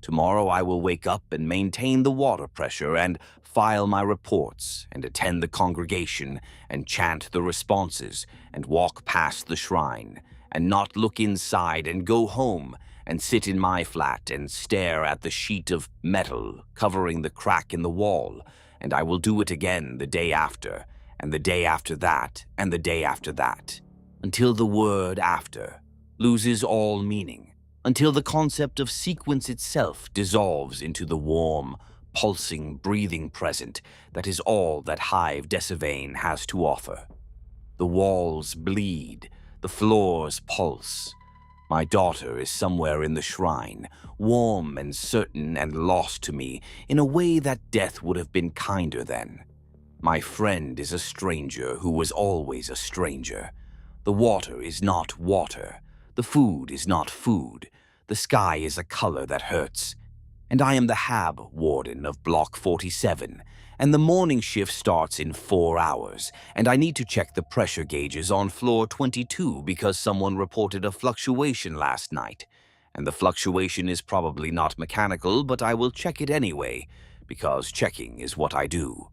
Tomorrow I will wake up and maintain the water pressure and file my reports and attend the congregation and chant the responses and walk past the shrine and not look inside and go home and sit in my flat and stare at the sheet of metal covering the crack in the wall, and I will do it again the day after, and the day after that, and the day after that, until the word after loses all meaning, until the concept of sequence itself dissolves into the warm, pulsing, breathing present that is all that Hive Dessivane has to offer. The walls bleed, the floors pulse. My daughter is somewhere in the shrine, warm and certain and lost to me in a way that death would have been kinder then. My friend is a stranger who was always a stranger. The water is not water. The food is not food. The sky is a color that hurts. And I am the hab-warden of Block 47, and the morning shift starts in 4 hours, and I need to check the pressure gauges on floor 22 because someone reported a fluctuation last night. And the fluctuation is probably not mechanical, but I will check it anyway, because checking is what I do.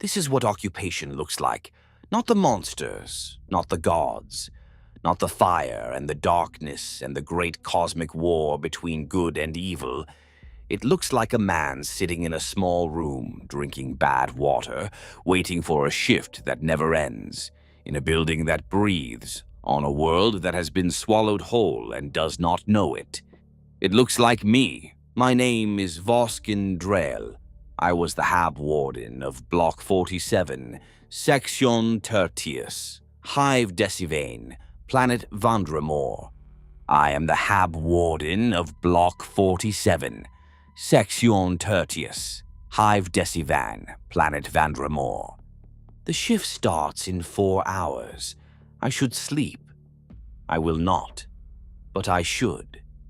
This is what occupation looks like. Not the monsters, not the gods, not the fire and the darkness and the great cosmic war between good and evil. It looks like a man sitting in a small room, drinking bad water, waiting for a shift that never ends, in a building that breathes, on a world that has been swallowed whole and does not know it. It looks like me. My name is Voskhen Drehl. I was the hab-warden of Block 47, Section Tertius, Hive Dessivane, Planet Vandramore. I am the hab-warden of Block 47, Section Tertius, Hive Dessivane, Planet Vandramore. The shift starts in 4 hours. I should sleep. I will not, but I should.